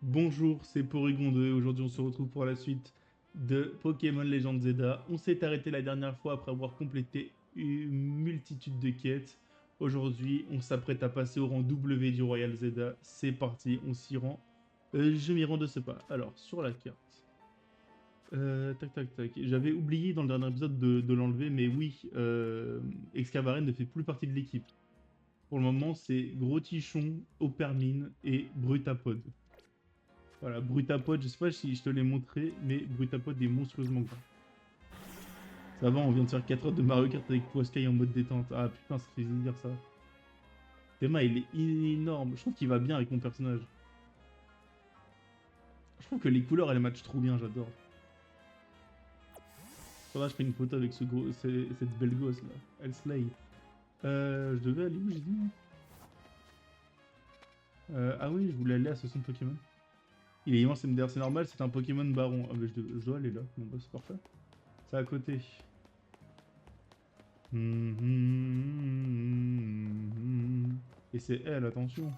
Bonjour, c'est Porygon 2 et aujourd'hui on se retrouve pour la suite de Pokémon Legend Zelda. On s'est arrêté la dernière fois après avoir complété une multitude de quêtes. Aujourd'hui, on s'apprête à passer au rang W du Royal Zelda. C'est parti, on s'y rend. Je m'y rends de ce pas. Alors, sur la carte. Tac tac tac. J'avais oublié dans le dernier épisode de l'enlever, mais oui, Excavaren ne fait plus partie de l'équipe. Pour le moment, c'est Gros Tichon, Opermine et Brutapod. Voilà, Brutapod, je sais pas si je te l'ai montré, mais Brutapod est monstrueusement grand. Ça va, on vient de faire 4 heures de Mario Kart avec Poiscaille en mode détente. Ah putain, ça fait dire ça. Théma, il est énorme. Je trouve qu'il va bien avec mon personnage. Je trouve que les couleurs, elles matchent trop bien, j'adore. Faudra que je prenne une photo avec cette belle gosse là. Elle slay. Je devais aller où, j'ai dit? Ah oui, je voulais aller à ce centre Pokémon. Il est immense, MDR, c'est normal, c'est un Pokémon baron. Ah mais je dois aller là. Bon bah c'est parfait. C'est à côté. Et c'est elle, attention.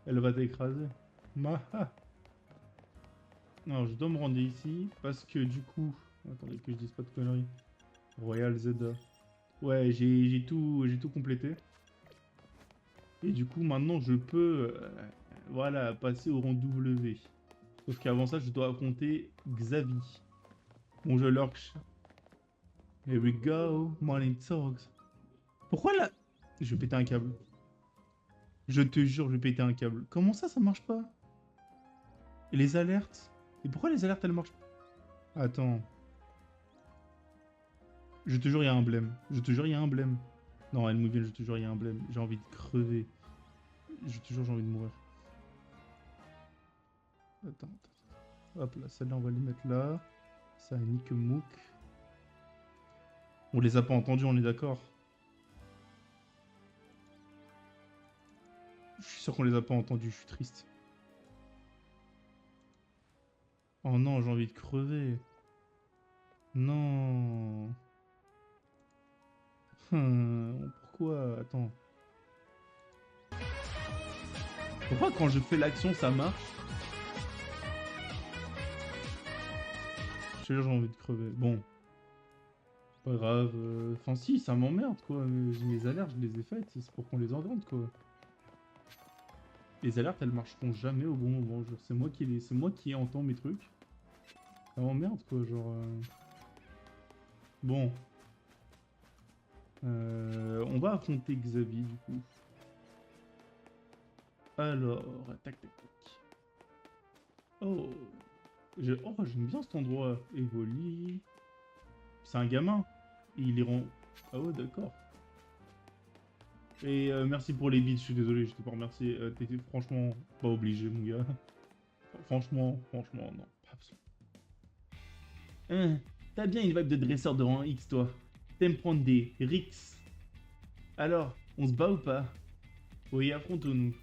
Elle va t'écraser. Maha. Alors, je dois me rendre ici parce que du coup... Attendez que je dise pas de conneries. Royal Zelda. Ouais, j'ai tout complété. Et du coup, maintenant, je peux... voilà, passer au rang W. Sauf qu'avant ça, je dois affronter Xavi. Bon, je lurch. Here we go, morning talks. Pourquoi là... Je vais péter un câble. Je te jure, je vais péter un câble. Comment ça marche pas? Et les alertes? Et pourquoi les alertes, elles marchent pas? Attends. Je te jure, il y a un blême. Je te jure, il y a un blême. Non, elle me vient, je te jure, il y a un blême. J'ai envie de crever. Je te jure, j'ai envie de mourir. Attends. Hop là, celle-là, on va les mettre là. Ça, nique mouk. On les a pas entendus, on est d'accord. Je suis sûr qu'on les a pas entendus, je suis triste. Oh non, j'ai envie de crever. Non. Pourquoi? Attends. Pourquoi quand je fais l'action, ça marche? Je te jure, j'ai envie de crever. Bon, pas grave. Enfin, si, ça m'emmerde, quoi. Mes alertes, je les ai faites. C'est pour qu'on les entende, quoi. Les alertes, elles marcheront jamais au bon moment. Genre, c'est moi qui entends mes trucs. Ça m'emmerde, quoi. Genre. Bon. On va affronter Xavier, du coup. Alors, tac, tac, tac. Oh. J'aime bien cet endroit. Evoli. C'est un gamin. Et il les rend... Ah ouais, d'accord. Et merci pour les bits, je suis désolé, je t'ai pas remercié. T'étais franchement pas obligé, mon gars. Franchement, non. Pas besoin. T'as bien une vibe de dresseur de rang X, toi. T'aimes prendre des rix. Alors, on se bat ou pas? Oui, affrontons-nous.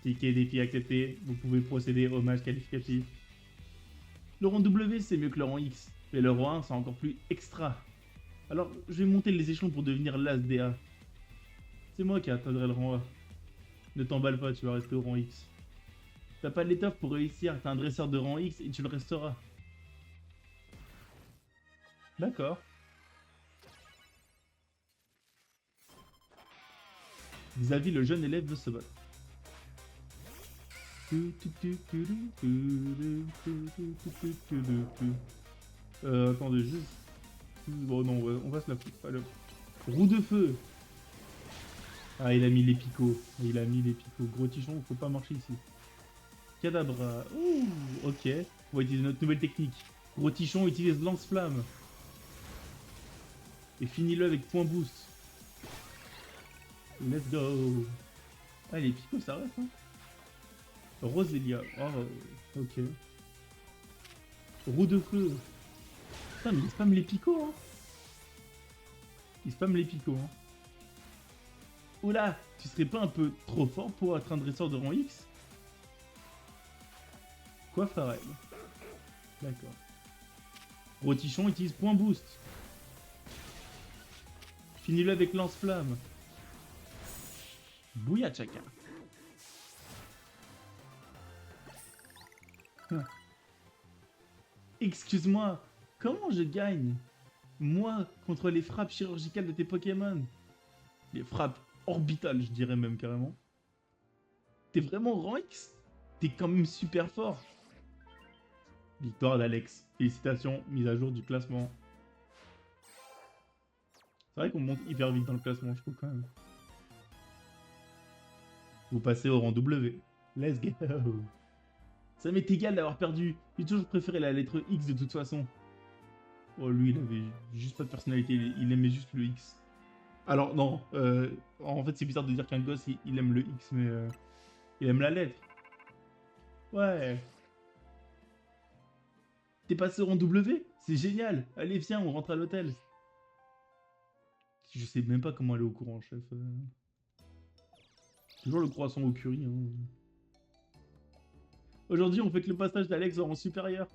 Ticket défi accepté, vous pouvez procéder au match qualificatif. Le rang W, c'est mieux que le rang X. Mais le rang 1, c'est encore plus extra. Alors, je vais monter les échelons pour devenir l'As DA. C'est moi qui atteindrai le rang A. Ne t'emballe pas, tu vas rester au rang X. T'as pas l'étoffe pour réussir, t'es un dresseur de rang X et tu le resteras. D'accord. Xavi, le jeune élève, veut se battre. Attendez, juste... Bon, non, on va se la foutre. Allez. Roue de feu. Ah, il a mis les picots. Il a mis les picots. Gros tichon, faut pas marcher ici. Cadabra. Ouh, ok. On va utiliser notre nouvelle technique. Gros tichon utilise lance-flamme. Et finis-le avec point boost. Let's go. Ah, les picots, ça reste, hein. Roselia. Oh, ok. Roue de feu. Putain, mais il spamme les picots, hein. Il spamme les picots, hein. Oula, tu serais pas un peu trop fort pour être un dresseur de rang X? Quoi, Farel? D'accord. Rotichon utilise point boost. Finis-le avec lance-flamme. Bouya Chaka. Ah. Excuse-moi, comment je gagne? Moi, contre les frappes chirurgicales de tes Pokémon. Les frappes orbitales, je dirais même carrément. T'es vraiment rang X? T'es quand même super fort. Victoire d'Alex. Félicitations, mise à jour du classement. C'est vrai qu'on monte hyper vite dans le classement, je trouve quand même. Vous passez au rang W. Let's go. Ça m'est égal d'avoir perdu. J'ai toujours préféré la lettre X de toute façon. Oh, lui, il avait juste pas de personnalité. Il aimait juste le X. Alors, non. En fait, c'est bizarre de dire qu'un gosse, il aime le X, mais il aime la lettre. Ouais. T'es passé au rang W? C'est génial. Allez, viens, on rentre à l'hôtel. Je sais même pas comment aller au courant, chef. Toujours le croissant au curry. Hein. Aujourd'hui, on fait que le passage d'Alex au rang supérieur.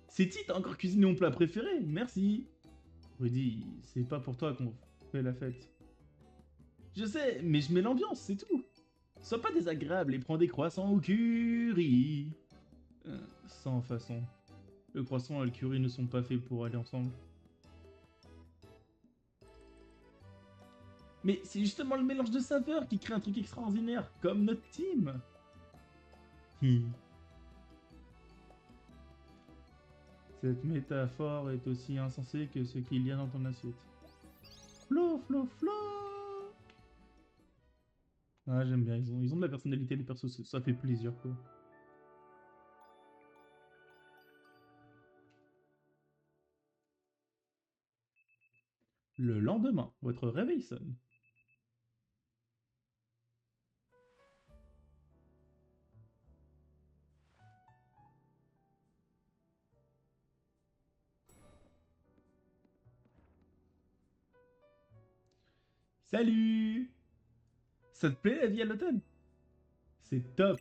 C'est-tu, t'as encore cuisiné mon plat préféré? Merci. Rudy, c'est pas pour toi qu'on fait la fête. Je sais, mais je mets l'ambiance, c'est tout. Sois pas désagréable et prends des croissants au curry. Sans façon. Le croissant et le curry ne sont pas faits pour aller ensemble. Mais c'est justement le mélange de saveurs qui crée un truc extraordinaire, comme notre team. Cette métaphore est aussi insensée que ce qu'il y a dans ton assiette. Flo, flo, flo. Ah, j'aime bien, ils ont de la personnalité, les persos, ça fait plaisir, quoi. Le lendemain, votre réveil sonne. Salut! Ça te plaît la vie à l'hôtel? C'est top!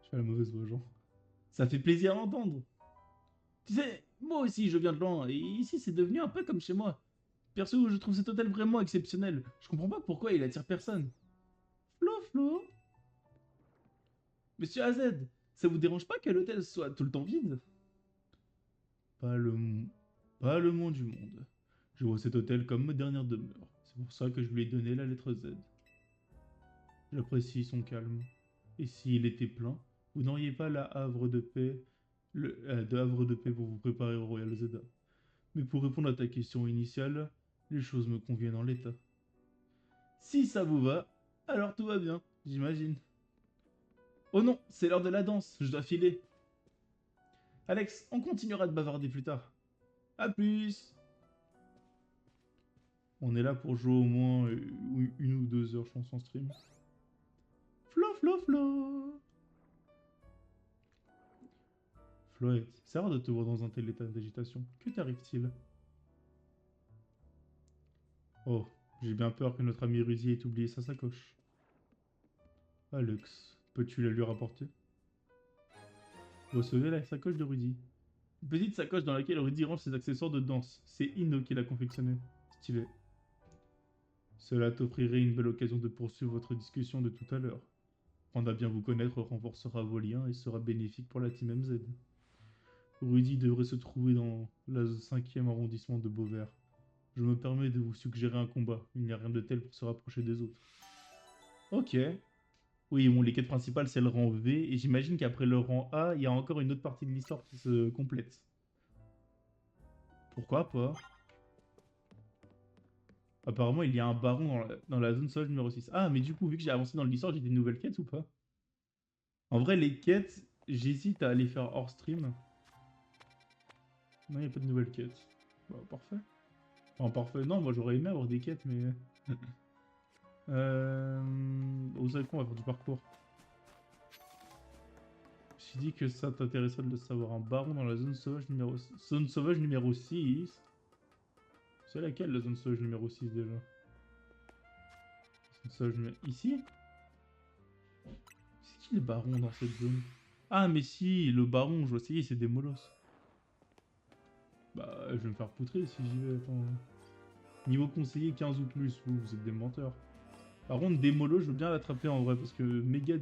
Je fais la mauvaise voix, genre. Ça fait plaisir à entendre. Tu sais, moi aussi je viens de loin, et ici c'est devenu un peu comme chez moi. Perso, je trouve cet hôtel vraiment exceptionnel. Je comprends pas pourquoi il attire personne. Flo, Flo. Monsieur AZ, ça vous dérange pas que l'hôtel soit tout le temps vide? Pas le, pas le moins du monde. Je vois cet hôtel comme ma dernière demeure. C'est pour ça que je lui ai donné la lettre Z. J'apprécie son calme. Et s'il était plein, vous n'auriez pas la havre de paix, de havre de paix pour vous préparer au Royal Zeda. Mais pour répondre à ta question initiale, les choses me conviennent en l'état. Si ça vous va, alors tout va bien, j'imagine. Oh non, c'est l'heure de la danse, je dois filer. Alex, on continuera de bavarder plus tard. A plus. On est là pour jouer au moins 1 ou 2 heures, je pense, en stream. Flo, flo, flo. Floette, c'est rare de te voir dans un tel état d'agitation. Que t'arrive-t-il? Oh, j'ai bien peur que notre ami Rudy ait oublié sa sacoche. Alex, peux-tu la lui rapporter? Recevez la sacoche de Rudy. Une petite sacoche dans laquelle Rudy range ses accessoires de danse. C'est Ino qui l'a confectionnée. Stylé. Cela t'offrirait une belle occasion de poursuivre votre discussion de tout à l'heure. Apprendre à bien vous connaître renforcera vos liens et sera bénéfique pour la Team MZ. Rudy devrait se trouver dans le 5e arrondissement de Beauvert. Je me permets de vous suggérer un combat. Il n'y a rien de tel pour se rapprocher des autres. Ok. Oui, bon, les quêtes principales, c'est le rang V, et j'imagine qu'après le rang A, il y a encore une autre partie de l'histoire qui se complète. Pourquoi pas? Apparemment, il y a un baron dans la zone sauvage numéro 6. Ah, mais du coup, vu que j'ai avancé dans l'histoire, j'ai des nouvelles quêtes ou pas? En vrai, les quêtes, j'hésite à les faire hors stream. Non, il n'y a pas de nouvelles quêtes. Bah, parfait. Enfin, parfait. Non, moi, j'aurais aimé avoir des quêtes, mais... Vous savez quoi, on va faire du parcours. J'ai dit que ça t'intéresserait de le savoir. Un baron dans la zone sauvage numéro 6. C'est laquelle la zone sauvage numéro 6 déjà? Zone sauvage numéro... Ici? C'est qui le baron dans cette zone? Ah mais si, le baron, je vois, ça y est, c'est des molosses. Bah, je vais me faire poutrer si j'y vais, attends. Niveau conseiller 15 ou plus. Vous êtes des menteurs. Par contre, Démolo, je veux bien l'attraper en vrai parce que méga.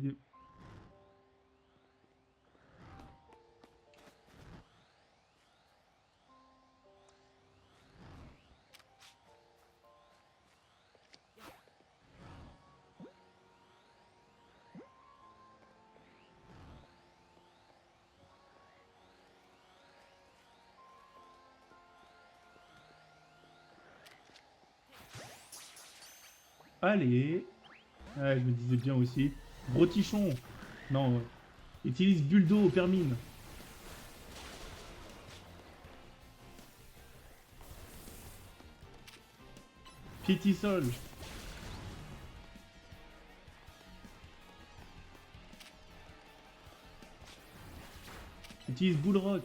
Allez. Ouais, je me disais bien aussi. Brotichon. Non. Utilise Buldo, Permine. Piétisol. Utilise Bullrock.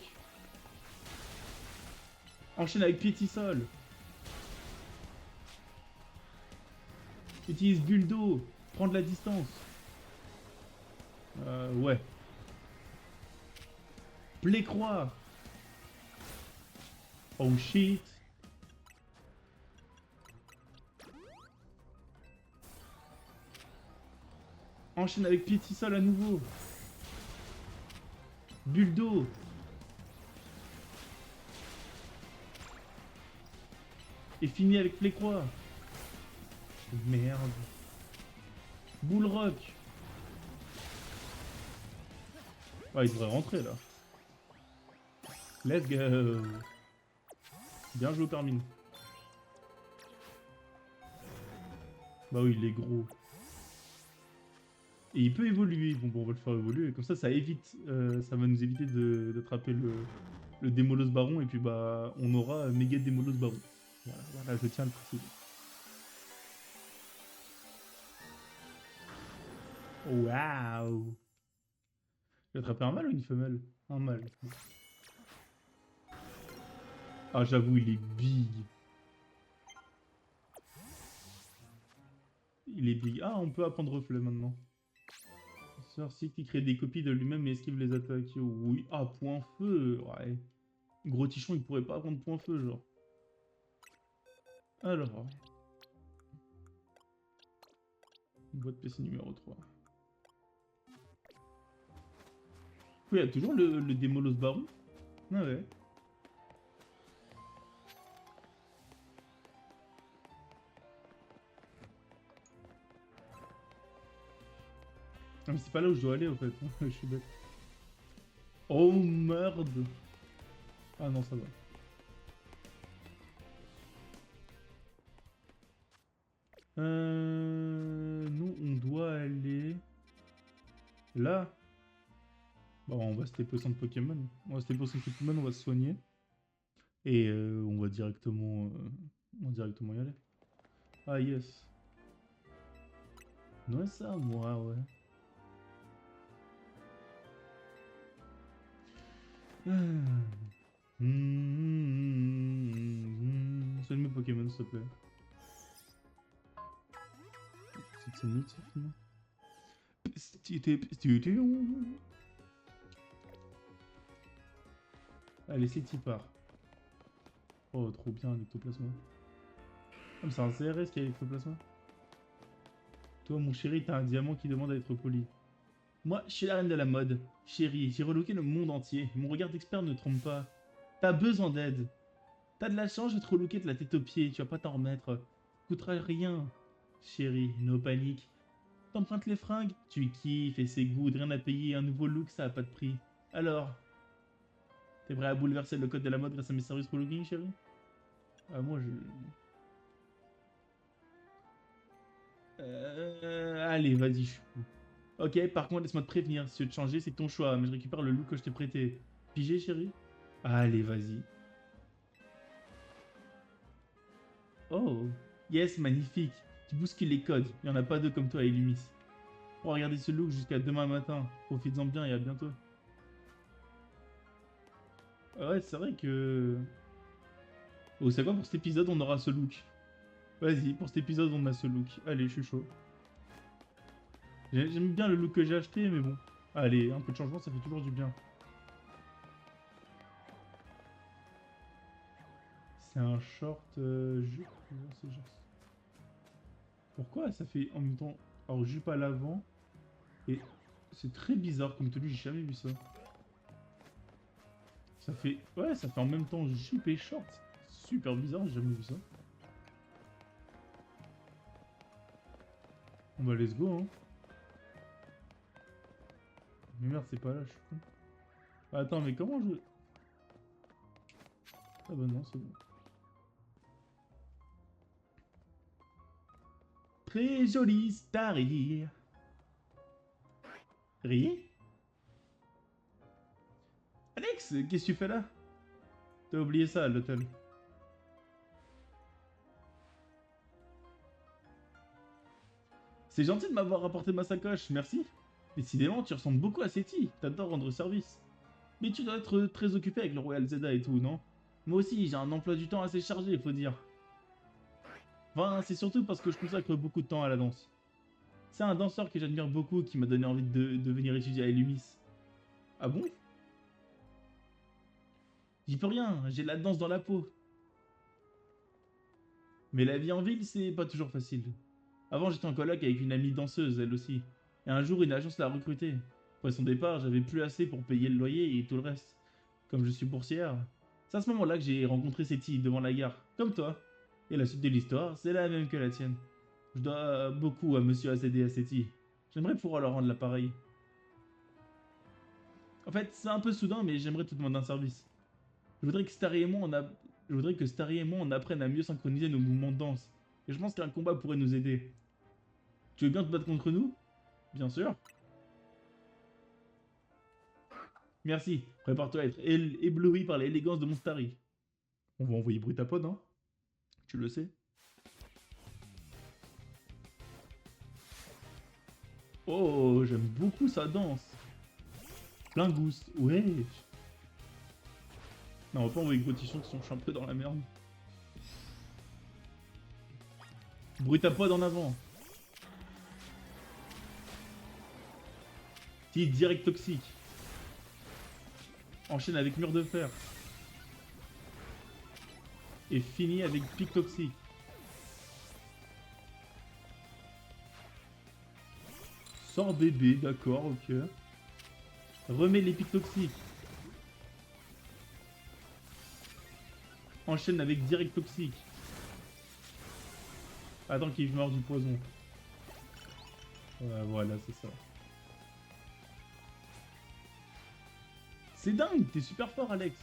Enchaîne avec Piétisol. Utilise Buldo. Prends de la distance. Ouais. Plécroix. Oh shit. Enchaîne avec Piétisol à nouveau. Buldo. Et fini avec Plécroix. Merde. Bullrock. Ah, il devrait rentrer là. Let's go. Bien joué, Permine. Bah oui, il est gros. Et il peut évoluer. Bon, on va le faire évoluer. Comme ça évite. Ça va nous éviter d'attraper le Démolos Baron. Et puis, bah, on aura méga Démolos Baron. Voilà, voilà, je tiens à le préciser. Waouh! J'ai attrapé un mâle ou une femelle? Un mâle. Ah, j'avoue, il est big. Il est big. Ah, on peut apprendre reflet maintenant. Sorcier qui crée des copies de lui-même et esquive les attaques. Oui. Ah, point feu. Ouais. Gros Tichon, il pourrait pas apprendre point feu, genre. Alors. Boîte PC numéro 3. Oui, il y a toujours le Démolos Baron. Ah ouais. Ah, mais c'est pas là où je dois aller, en fait. Je suis bête. Oh, merde. Ah non, ça va. Nous, on doit aller... Là. Bon, on va se taper au centre Pokémon. On va se taper au centre Pokémon, on va se soigner. Et on va directement y aller. Ah yes. Ouais, ça, moi, ouais. Soigne mes Pokémon, s'il te plaît. C'est une autre, finalement. Allez, c'est y part. Oh, trop bien, l'ectoplasma. Ah, mais c'est un CRS qui a l'ectoplasma. Toi, mon chéri, t'as un diamant qui demande à être poli. Moi, je suis la reine de la mode. Chérie, j'ai relooké le monde entier. Mon regard d'expert ne trompe pas. T'as besoin d'aide. T'as de la chance, je vais te relooker de la tête aux pieds. Tu vas pas t'en remettre. Coûtera rien. Chérie, no panique. T'empruntes les fringues, tu kiffes et c'est good, rien à payer, un nouveau look, ça a pas de prix. Alors, t'es prêt à bouleverser le code de la mode grâce à mes services relooking, chérie? Ah, moi, je... allez, vas-y, je suis fou. Ok, par contre, laisse-moi te prévenir, si tu veux te changer, c'est ton choix, mais je récupère le look que je t'ai prêté. Pigé, chérie? Allez, vas-y. Oh, yes, magnifique. Tu bouscules les codes, il y en a pas deux comme toi à Illumis. On va regarder ce look jusqu'à demain matin. Profites-en bien et à bientôt. Ah ouais, c'est vrai que... Vous savez quoi, pour cet épisode, on aura ce look. Vas-y, pour cet épisode, on a ce look. Allez, je suis chaud. J'aime bien le look que j'ai acheté, mais bon. Allez, un peu de changement, ça fait toujours du bien. C'est un short jupe. Non, c'est genre... Pourquoi ça fait en même temps... Alors jupe à l'avant. Et c'est très bizarre comme tenue, j'ai jamais vu ça. Ça fait... Ouais, ça fait en même temps jupe et short. Super bizarre, j'ai jamais vu ça. Bon bah let's go hein. Mais merde, c'est pas là, je suis con. Ah, attends, mais comment je... Ah bah non, c'est bon. Très joli Starry. Rie? Alex, qu'est-ce que tu fais là? T'as oublié ça à l'hôtel. C'est gentil de m'avoir rapporté ma sacoche, merci. Décidément, tu ressembles beaucoup à Seti, t'adores rendre service. Mais tu dois être très occupé avec le Royal Zeda et tout, non? Moi aussi, j'ai un emploi du temps assez chargé, faut dire. Enfin, c'est surtout parce que je consacre beaucoup de temps à la danse. C'est un danseur que j'admire beaucoup qui m'a donné envie de venir étudier à Elumis. Ah bon? J'y peux rien, j'ai la danse dans la peau. Mais la vie en ville, c'est pas toujours facile. Avant, j'étais en coloc avec une amie danseuse, elle aussi. Et un jour, une agence l'a recrutée. Après son départ, j'avais plus assez pour payer le loyer et tout le reste. Comme je suis boursière. C'est à ce moment-là que j'ai rencontré Seti devant la gare, comme toi. Et la suite de l'histoire, c'est la même que la tienne. Je dois beaucoup à Monsieur ACD et à Seti. J'aimerais pouvoir leur rendre l'appareil. En fait, c'est un peu soudain, mais j'aimerais te demander un service. Je voudrais que Starry et moi, Je voudrais que Starry et moi, on apprenne à mieux synchroniser nos mouvements de danse. Et je pense qu'un combat pourrait nous aider. Tu veux bien te battre contre nous? Bien sûr. Merci. Prépare-toi à être ébloui par l'élégance de mon Starry. On va envoyer Brutapod, hein? Tu le sais. Oh, j'aime beaucoup sa danse. Plein boost. Ouais. Non, on va pas envoyer Grotichon qui sont un peu dans la merde. Brutapod en avant. Tis direct toxique. Enchaîne avec mur de fer. Et finit avec pic toxique. Sors bébé, d'accord, ok. Remets les pics toxiques. Enchaîne avec direct toxique. Attends qu'il meurt du poison. Ouais, voilà, c'est ça. C'est dingue, t'es super fort, Alex.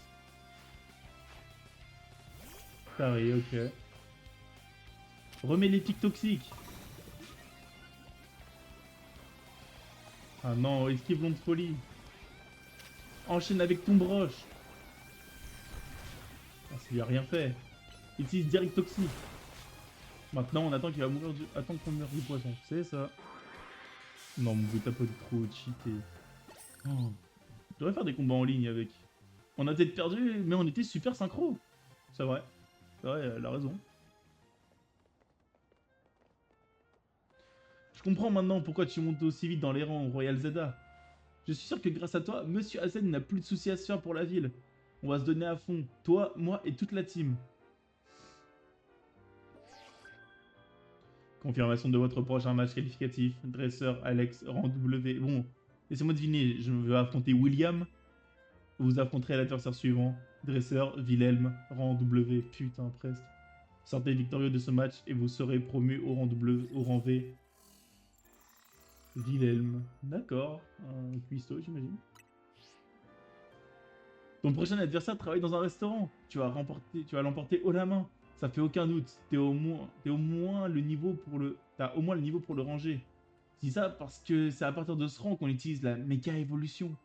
Pareil, ok. Remets les pics toxiques. Ah non, esquive l'onde folie. Enchaîne avec ton broche. Ah, ça lui a rien fait. Utilise direct toxique. Maintenant, on attend qu'il va mourir du... Attends qu'on meure du poisson. C'est ça. Non, mon but, t'as pas trop cheaté. Oh. Je devrais faire des combats en ligne avec. On a peut-être perdu, mais on était super synchro. C'est vrai. C'est vrai, elle a raison. Je comprends maintenant pourquoi tu montes aussi vite dans les rangs au Royal Zeda. Je suis sûr que grâce à toi, Monsieur Hazen n'a plus de soucis à se faire pour la ville. On va se donner à fond. Toi, moi et toute la team. Confirmation de votre prochain match qualificatif. Dresseur Alex, rang W. Bon, laissez-moi deviner, je veux affronter William. Vous affronterez l'adversaire suivant. Dresseur Wilhelm, rang W. Putain, presque. Sortez victorieux de ce match et vous serez promu au rang W, au rang V. Wilhelm. D'accord. Un cuistot, j'imagine. Ton prochain adversaire travaille dans un restaurant. Tu vas l'emporter haut la main. Ça fait aucun doute. T'as au moins le niveau pour le ranger. Je dis ça parce que c'est à partir de ce rang qu'on utilise la méga évolution.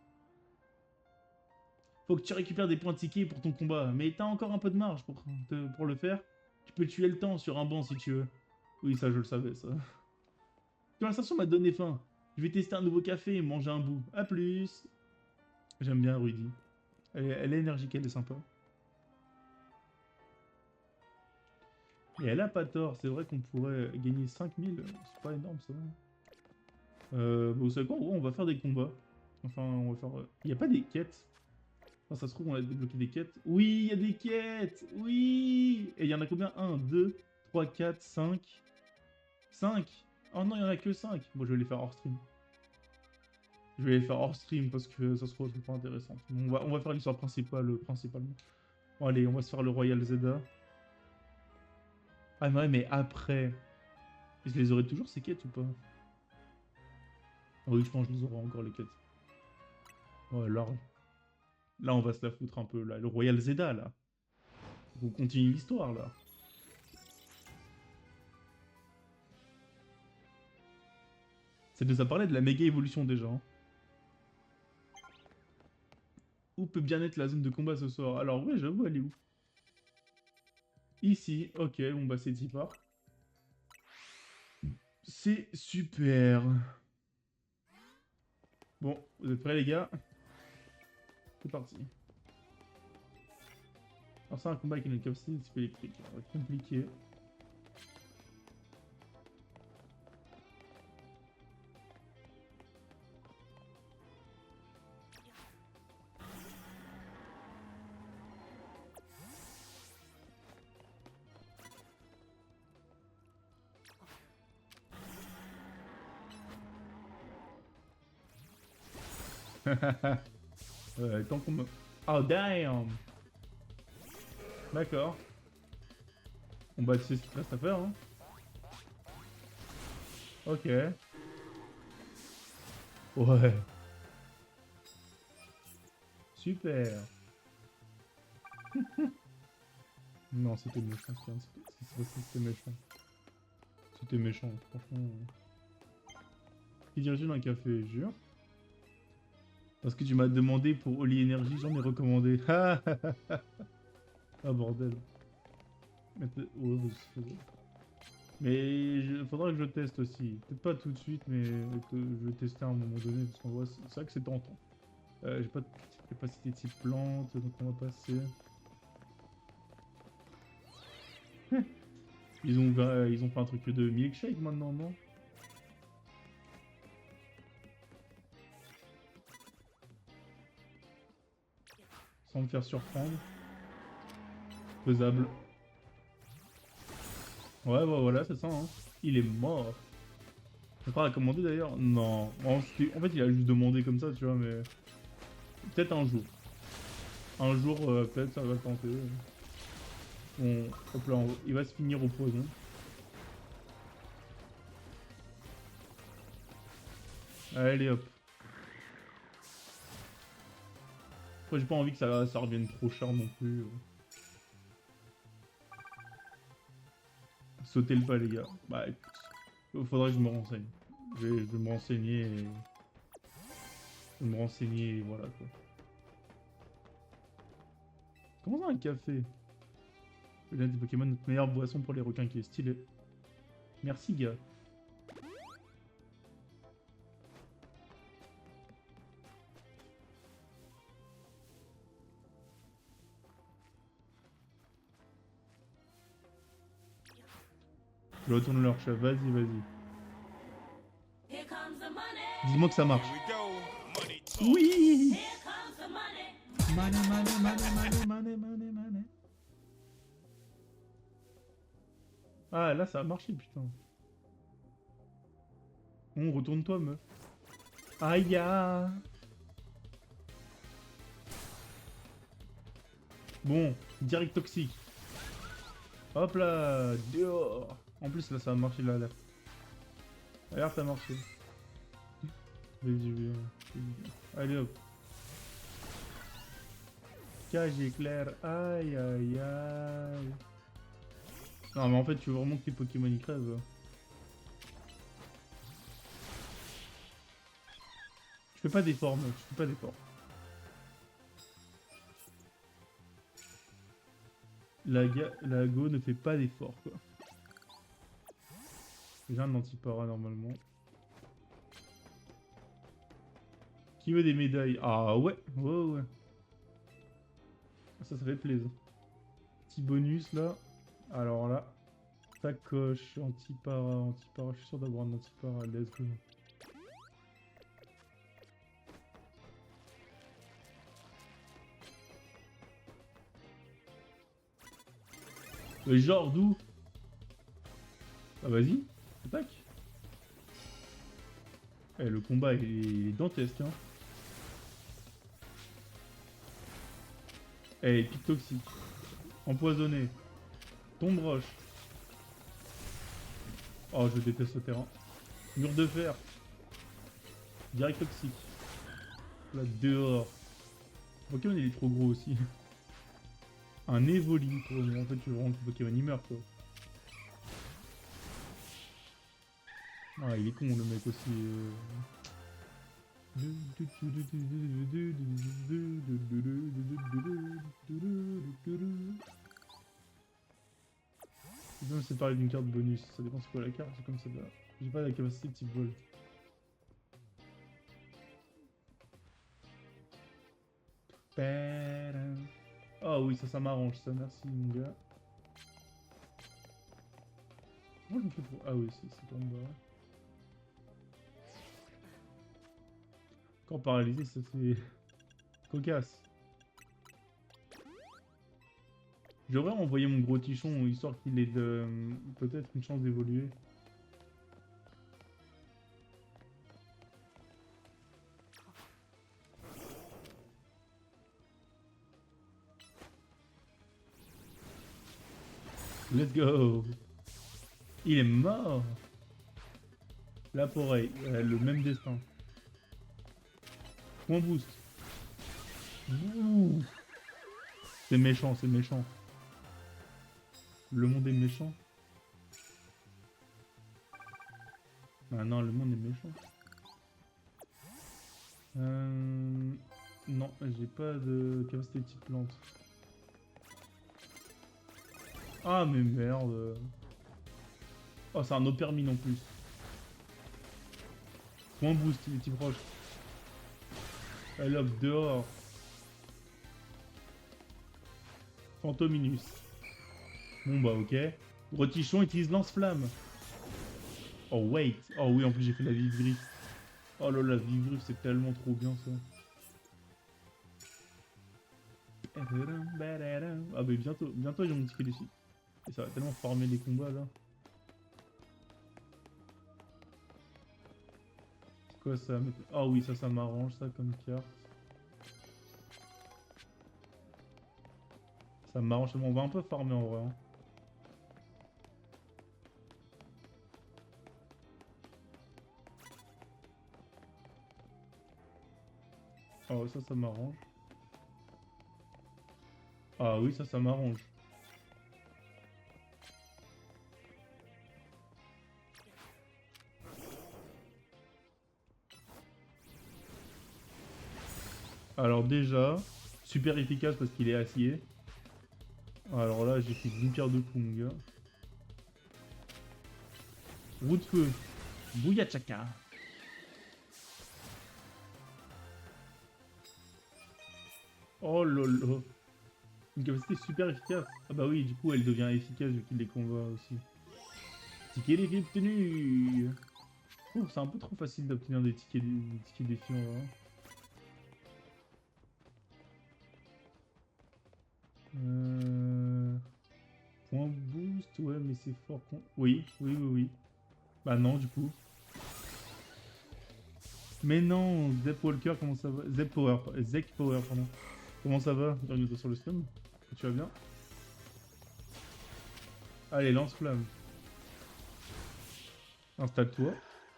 Faut que tu récupères des points de ticket pour ton combat, mais t'as encore un peu de marge pour le faire. Tu peux tuer le temps sur un banc si tu veux. Oui, ça je le savais, ça. La conversation m'a donné faim. Je vais tester un nouveau café et manger un bout. A plus. J'aime bien Rudy. Elle est énergique, elle est sympa. Et elle a pas tort, c'est vrai qu'on pourrait gagner 5000, c'est pas énorme ça. Bon, vous savez quoi, en gros, on va faire des combats. Enfin, on va faire... Il n'y a pas des quêtes. Oh, ça se trouve, on a débloqué des quêtes. Oui, il y a des quêtes. Oui. Et il y en a combien? 1, 2, 3, 4, 5. 5. Oh non, il y en a que 5. Moi, je vais les faire hors stream. Je vais les faire hors stream parce que ça se trouve pas intéressant. Bon, on va faire l'histoire principale principalement. Bon, allez, on va se faire le Royal Zelda. Ah ouais, mais après, je les aurai toujours ces quêtes ou pas? Ah oui, je pense que je les aurai encore les quêtes. Ouais, là, on va se la foutre un peu, là. Le Royal Zelda, là. On continue l'histoire, là. Ça nous a parlé de la méga évolution déjà. Hein. Où peut bien être la zone de combat ce soir? Alors, ouais, j'avoue, elle est où? Ici, ok, bon bah c'est Tipar. C'est super. Bon, vous êtes prêts les gars? C'est parti. Alors c'est un combat avec une capacité de type électrique. Ça va être compliqué. Tant qu'on me... Oh damn! D'accord. Bon bah tu sais ce qu'il te reste à faire hein. Ok. Ouais. Super. Non, c'était méchant, c'était méchant. C'était méchant, franchement. Qui dirige un café, jure. Parce que tu m'as demandé pour Oli Energy, j'en ai recommandé. Ah bordel. Ouais, bah, mais faudra que je teste aussi. Peut-être pas tout de suite, mais je vais tester à un moment donné. Parce qu'en vrai, c'est vrai que c'est tentant. J'ai pas de capacité type plante, donc on va passer. Ils ont fait un truc de milkshake maintenant, non? Sans me faire surprendre. Faisable. Ouais, bah voilà, c'est ça, hein. Il est mort. T'as pas recommandé d'ailleurs? Non. En fait, il a juste demandé comme ça, tu vois, mais... Peut-être un jour. Un jour, peut-être, ça va le tenter. Bon, hop là, il va se finir au poison. Allez, hop. Après, j'ai pas envie que ça revienne trop cher non plus. Sautez le pas, les gars. Bah, écoute, faudrait que je me renseigne. Je vais me renseigner et... Je vais me renseigner et voilà, quoi. Comment ça, un café? Le lait des Pokémon, notre meilleure boisson pour les requins qui est stylé. Merci, gars. Je retourne leur chef. Vas-y, vas-y. Dis-moi que ça marche. Oui! Money, money, money, money, money, money, money. Ah, là, ça a marché, putain. Bon, retourne-toi, meuf. Aïe, ya. Bon, direct toxique. Hop là, dehors. En plus, là, ça a marché, l'alerte. L'alerte a marché. Vas-y, viens. Allez, hop. Cage éclair. Aïe, aïe, aïe. Non, mais en fait, tu veux vraiment que tes Pokémon y crèvent. Je fais pas d'effort, mec. Je fais pas d'effort. La Go ne fait pas d'effort, quoi. J'ai un anti-para, normalement. Qui veut des médailles? Ah ouais, ouais, ouais. Ça fait plaisir. Petit bonus, là. Alors là. Sacoche, anti-para, anti-para. Je suis sûr d'avoir un anti-para. Let's go. Genre d'où? Ah vas-y, attaque. Eh, le combat il est dantesque hein. Eh, pic toxique. Empoisonné. Tombe roche. Oh, je déteste ce terrain. Mur de fer. Direct toxique. Là, dehors. Pokémon, il est trop gros aussi. Un Evoli, quoi. Mais en fait, tu veux vraiment que Pokémon il meurt, quoi. Ah, il est con, le mec aussi. Non, c'est pareil d'une carte bonus. Ça dépend c'est quoi la carte, c'est comme ça. J'ai pas la capacité de type vol. Ah oui, ça m'arrange, ça. Merci, mon gars. Moi, je me fais pour... Ah oui, c'est en bas. Quand paralysé, ça fait... cocasse. J'aurais envoyé mon gros tichon, histoire qu'il ait de... peut-être une chance d'évoluer. Let's go. Il est mort. Là, pareil, le même destin. Point boost. Ouh. C'est méchant, c'est méchant. Le monde est méchant. Ah non, le monde est méchant. Non, j'ai pas de capacité type plante. Ah mais merde. Oh, c'est un opermine en plus. Point boost, il est type roche. Allez hop, dehors. Fantominus. Bon bah ok. Rotichon utilise lance-flamme. Oh wait. Oh oui, en plus j'ai fait la vive-griffe. Oh là là, la vive-griffe c'est tellement trop bien ça. Ah bah bientôt ils ont mon ticket ici. Et ça va tellement farmer les combats là. C'est quoi ça? Ah oui, ça m'arrange ça comme carte. Ça m'arrange, on va un peu farmer en vrai. Hein. Oh ça m'arrange. Ah oui, ça m'arrange. Alors déjà, super efficace parce qu'il est acier. Alors là, j'ai fait une pierre de coups, mon gars. Roue de feu. Bouyachaka. Oh lolo. Une capacité super efficace. Ah bah oui, du coup, elle devient efficace vu qu'il les combat aussi. Ticket défi obtenu. Oh, c'est un peu trop facile d'obtenir des tickets défis en vrai. Point boost, ouais, mais c'est fort con. Oui. Bah non, du coup. Mais non, Zep Walker, comment ça va? Zep Power, Zek Power, pardon. Comment ça va? Bienvenue sur le stream. Tu vas bien? Allez, lance-flamme. Installe-toi.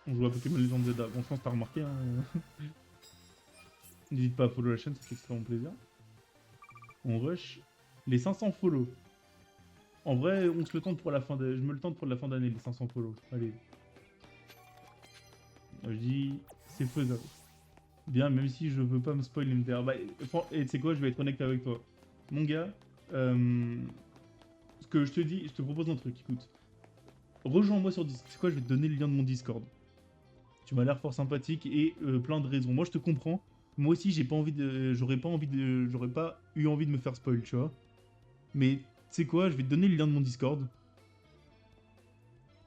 On joue à Pokémon Legends Zelda. Bon, je pense que t'as remarqué. Hein. N'hésite pas à follow la chaîne, ça fait extrêmement plaisir. On rush les 500 follow. En vrai, on se le tente pour la fin de... Je me le tente pour la fin d'année, les 500 follow. Allez. Je dis, c'est faisable. Bien, même si je veux pas me spoil l'univers. Bah, et tu sais quoi, je vais être honnête avec toi. Mon gars, ce que je te dis, je te propose un truc, écoute. Rejoins-moi sur Discord. C'est quoi, je vais te donner le lien de mon Discord. Tu m'as l'air fort sympathique et plein de raisons. Moi, je te comprends. Moi aussi, j'ai pas envie de... J'aurais pas eu envie de me faire spoil, tu vois. Mais, tu sais quoi, je vais te donner le lien de mon Discord.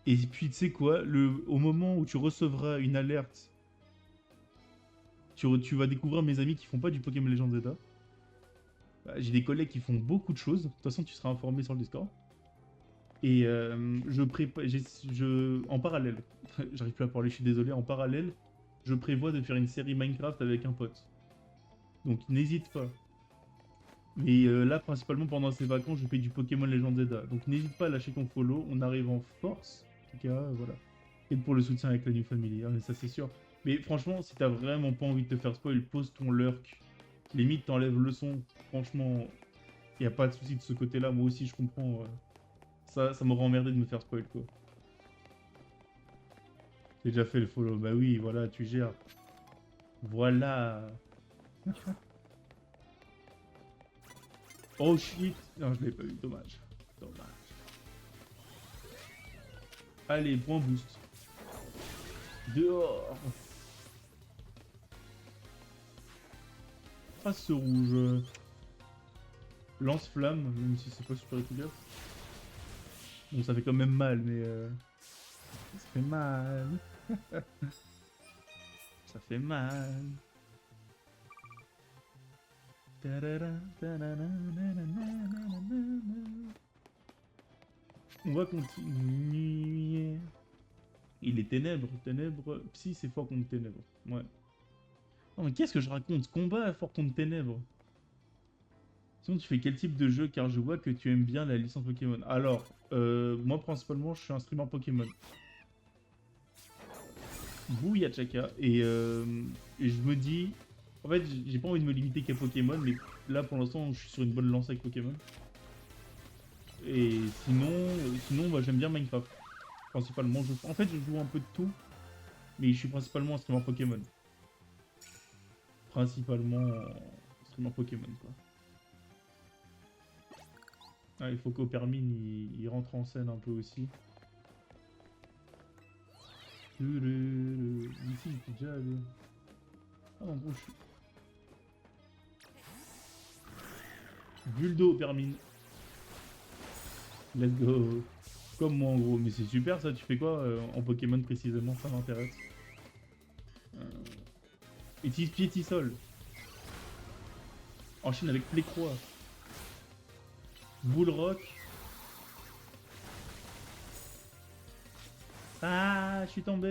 Et puis, tu sais quoi, au moment où tu recevras une alerte, tu vas découvrir mes amis qui font pas du Pokémon Legends Zelda. Bah, j'ai des collègues qui font beaucoup de choses. De toute façon, tu seras informé sur le Discord. Et en parallèle, j'arrive plus à parler, je suis désolé, en parallèle, je prévois de faire une série Minecraft avec un pote. Donc n'hésite pas. Mais là, principalement pendant ces vacances, je fais du Pokémon Legends Zelda. Donc n'hésite pas à lâcher ton follow, on arrive en force. En tout cas, voilà. Et pour le soutien avec la New Family, hein, mais ça c'est sûr. Mais franchement, si t'as vraiment pas envie de te faire spoil, pose ton lurk. Limite, t'enlèves le son. Franchement, y a pas de souci de ce côté-là. Moi aussi, je comprends. Ça m'aurait emmerdé de me faire spoil, quoi. J'ai déjà fait le follow. Bah oui, voilà, tu gères. Voilà. Oh shit. Non, je l'ai pas eu. Dommage. Dommage. Allez, point boost. Dehors. Ah, ce rouge. Lance-flamme, même si c'est pas super efficace. Bon, ça fait quand même mal, mais... ça fait mal. Ça fait mal. On va continuer. Il est ténèbres, ténèbres. Psy, c'est fort contre ténèbres. Ouais. Non, mais qu'est-ce que je raconte? Combat est fort contre ténèbres. Sinon, tu fais quel type de jeu? Car je vois que tu aimes bien la licence Pokémon. Alors, moi, principalement, je suis un streamer Pokémon. Bouya Chaka. Et je me dis... En fait, j'ai pas envie de me limiter qu'à Pokémon, mais là, pour l'instant, je suis sur une bonne lancée avec Pokémon. Et sinon bah, j'aime bien Minecraft. Principalement, en fait, je joue un peu de tout, mais je suis principalement un streamer Pokémon. Principalement streamer Pokémon, quoi. Ah, il faut qu'Opermine, il rentre en scène un peu aussi. Ici, il était déjà allé. Ah, en gros, je suis... Buldo, Opermine. Let's go. Comme moi, en gros. Mais c'est super, ça. Tu fais quoi en Pokémon, précisément? Ça m'intéresse. Utilise Piétisol. Enchaîne avec Plécroix. Bullrock. Ah, je suis tombé.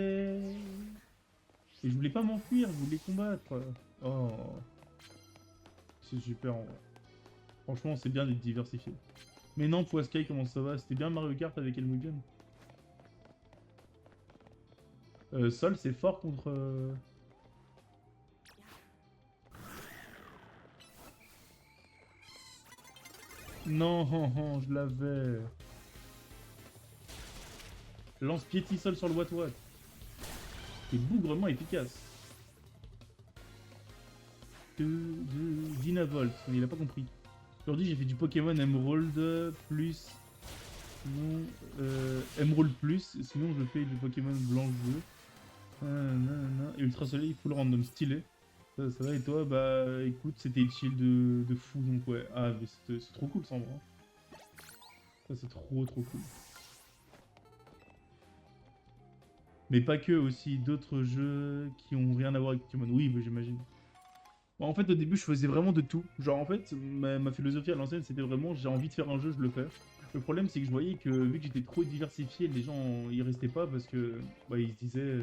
Et je voulais pas m'enfuir, je voulais combattre. Oh. C'est super en vrai. Franchement, c'est bien d'être diversifié. Mais non, Poiscaille, comment ça va? C'était bien Mario Kart avec Elmugen. Sol, c'est fort contre... Non, je l'avais. Lance piétisol sur le Wat-Wat. C'est bougrement efficace. Dynavolt, il a pas compris. Aujourd'hui, j'ai fait du Pokémon Emerald plus... Sinon, Emerald plus, sinon je fais du Pokémon blanche-bleu. Et Ultra Soleil, full random, stylé. Ça va et toi? Bah écoute, c'était chill de fou donc ouais. Ah mais c'est trop cool ça en vrai. Ça c'est trop cool. Mais pas que, aussi d'autres jeux qui ont rien à voir avec Pokémon. Oui, bah, j'imagine. Bon, en fait au début je faisais vraiment de tout. Genre en fait ma philosophie à l'ancienne c'était vraiment j'ai envie de faire un jeu, je le fais. Le problème c'est que je voyais que vu que j'étais trop diversifié, les gens y restaient pas parce que bah, ils se disaient...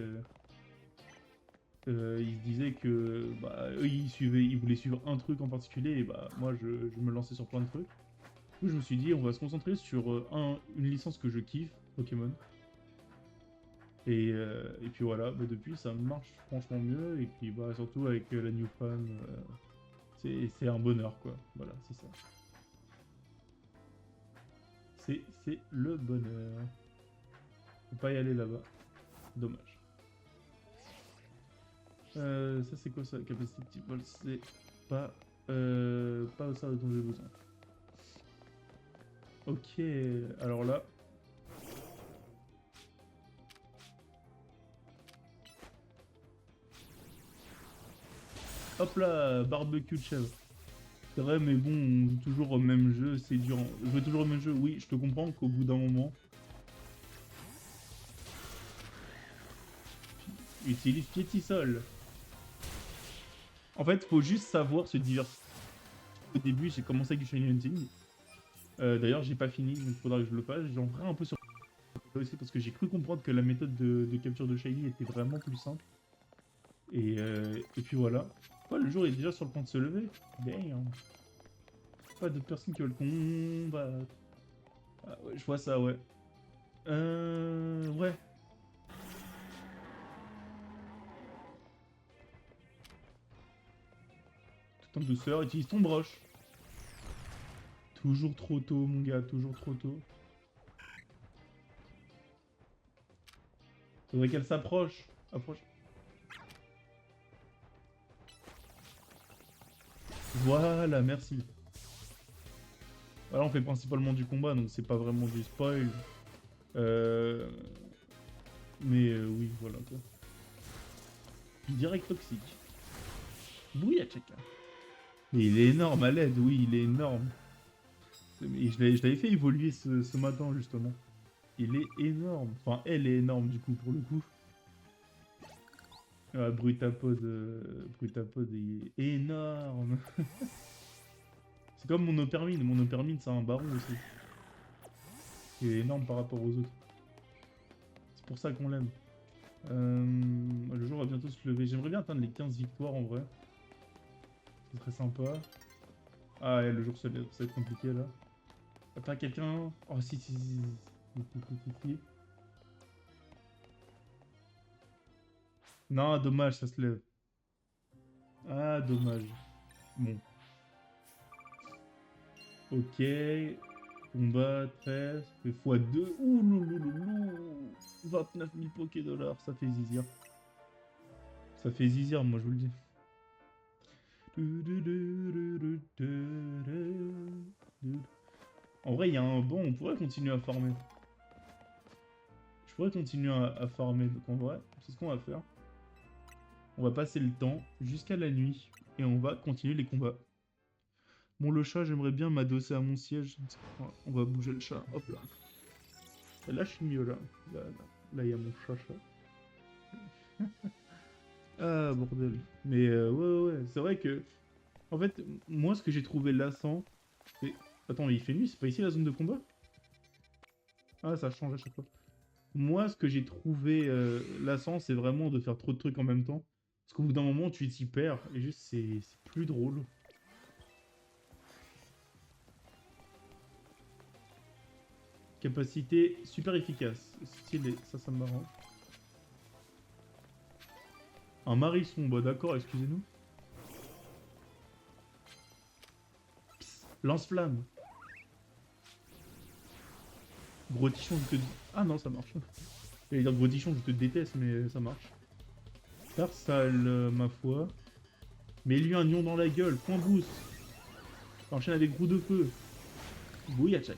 ils se disaient que bah, eux ils voulaient suivre un truc en particulier et bah moi je me lançais sur plein de trucs. Du coup je me suis dit on va se concentrer sur une licence que je kiffe, Pokémon. Et puis voilà, bah, depuis ça marche franchement mieux et puis bah surtout avec la New Fam, c'est un bonheur quoi. Voilà, c'est ça. C'est le bonheur. Faut pas y aller là-bas. Dommage. Ça c'est quoi ça? Capacity Ball, c'est pas, pas ça dont j'ai besoin. Ok, alors là. Hop là, barbecue de chèvre. C'est vrai, mais bon, on joue toujours au même jeu, c'est dur. Jouer toujours au même jeu, oui, je te comprends qu'au bout d'un moment. Utilise piétisol. En fait, faut juste savoir se diversifier. Au début, j'ai commencé avec du shiny hunting. D'ailleurs, j'ai pas fini, donc il faudra que je le fasse. J'en ferai un peu sur aussi parce que j'ai cru comprendre que la méthode de capture de Shiny était vraiment plus simple. Et puis voilà. Ouais, le jour est déjà sur le point de se lever. Damn. Pas d'autres personnes qui veulent combattre. Ah ouais, je vois ça, ouais. Ouais. Tout en douceur, utilise ton broche. Toujours trop tôt, mon gars, toujours trop tôt. Faudrait qu'elle s'approche. Approche. Voilà, merci. Voilà, on fait principalement du combat, donc c'est pas vraiment du spoil. Euh... Mais oui, voilà quoi. Direct toxique. Bouilla chacun. Mais il est énorme à l'aide, oui, il est énorme. Et je l'avais fait évoluer ce matin, justement. Il est énorme. Enfin, elle est énorme, du coup, pour le coup. Brutapod il est énorme. C'est comme mon Opermine. Mon Opermine, c'est un baron aussi. Il est énorme par rapport aux autres. C'est pour ça qu'on l'aime. Le jour va bientôt se lever. J'aimerais bien atteindre les 15 victoires, en vrai. Ce serait sympa. Ah, ouais, le jour se lève, ça va être compliqué, là. Attends, quelqu'un... Oh, si. Non, dommage, ça se lève. Ah, dommage. Bon. Ok. Combat, 13. Fait x2. Ouh, loulouloulou. 29 000 Poké-Dollars. Ça fait zizir. Ça fait zizir, moi, je vous le dis. En vrai, il y a un banc. On pourrait continuer à farmer. Je pourrais continuer à farmer. Donc, en vrai, c'est ce qu'on va faire. On va passer le temps jusqu'à la nuit. Et on va continuer les combats. Bon, le chat, j'aimerais bien m'adosser à mon siège. On va bouger le chat. Hop là. Et là, je suis mieux, là. Là, il y a mon chat. Ah, bordel. Mais ouais. C'est vrai que... En fait, moi, ce que j'ai trouvé lassant... Mais... Attends, mais il fait nuit, c'est pas ici la zone de combat? Ah, ça change à chaque fois. Moi, ce que j'ai trouvé lassant, c'est vraiment de faire trop de trucs en même temps. Parce qu'au bout d'un moment, tu t'y perds. Et juste, c'est plus drôle. Capacité super efficace. Stylé, ça me m'arrange. Un marisson, bah d'accord, excusez-nous. Lance-flamme. Gros tichon, je te... Ah non, ça marche. J'allais dire gros tichon, je te déteste, mais ça marche. Tarsal, ma foi. Mets-lui un nion dans la gueule, point boost. Enchaîne avec roue de feu. Bouillachak.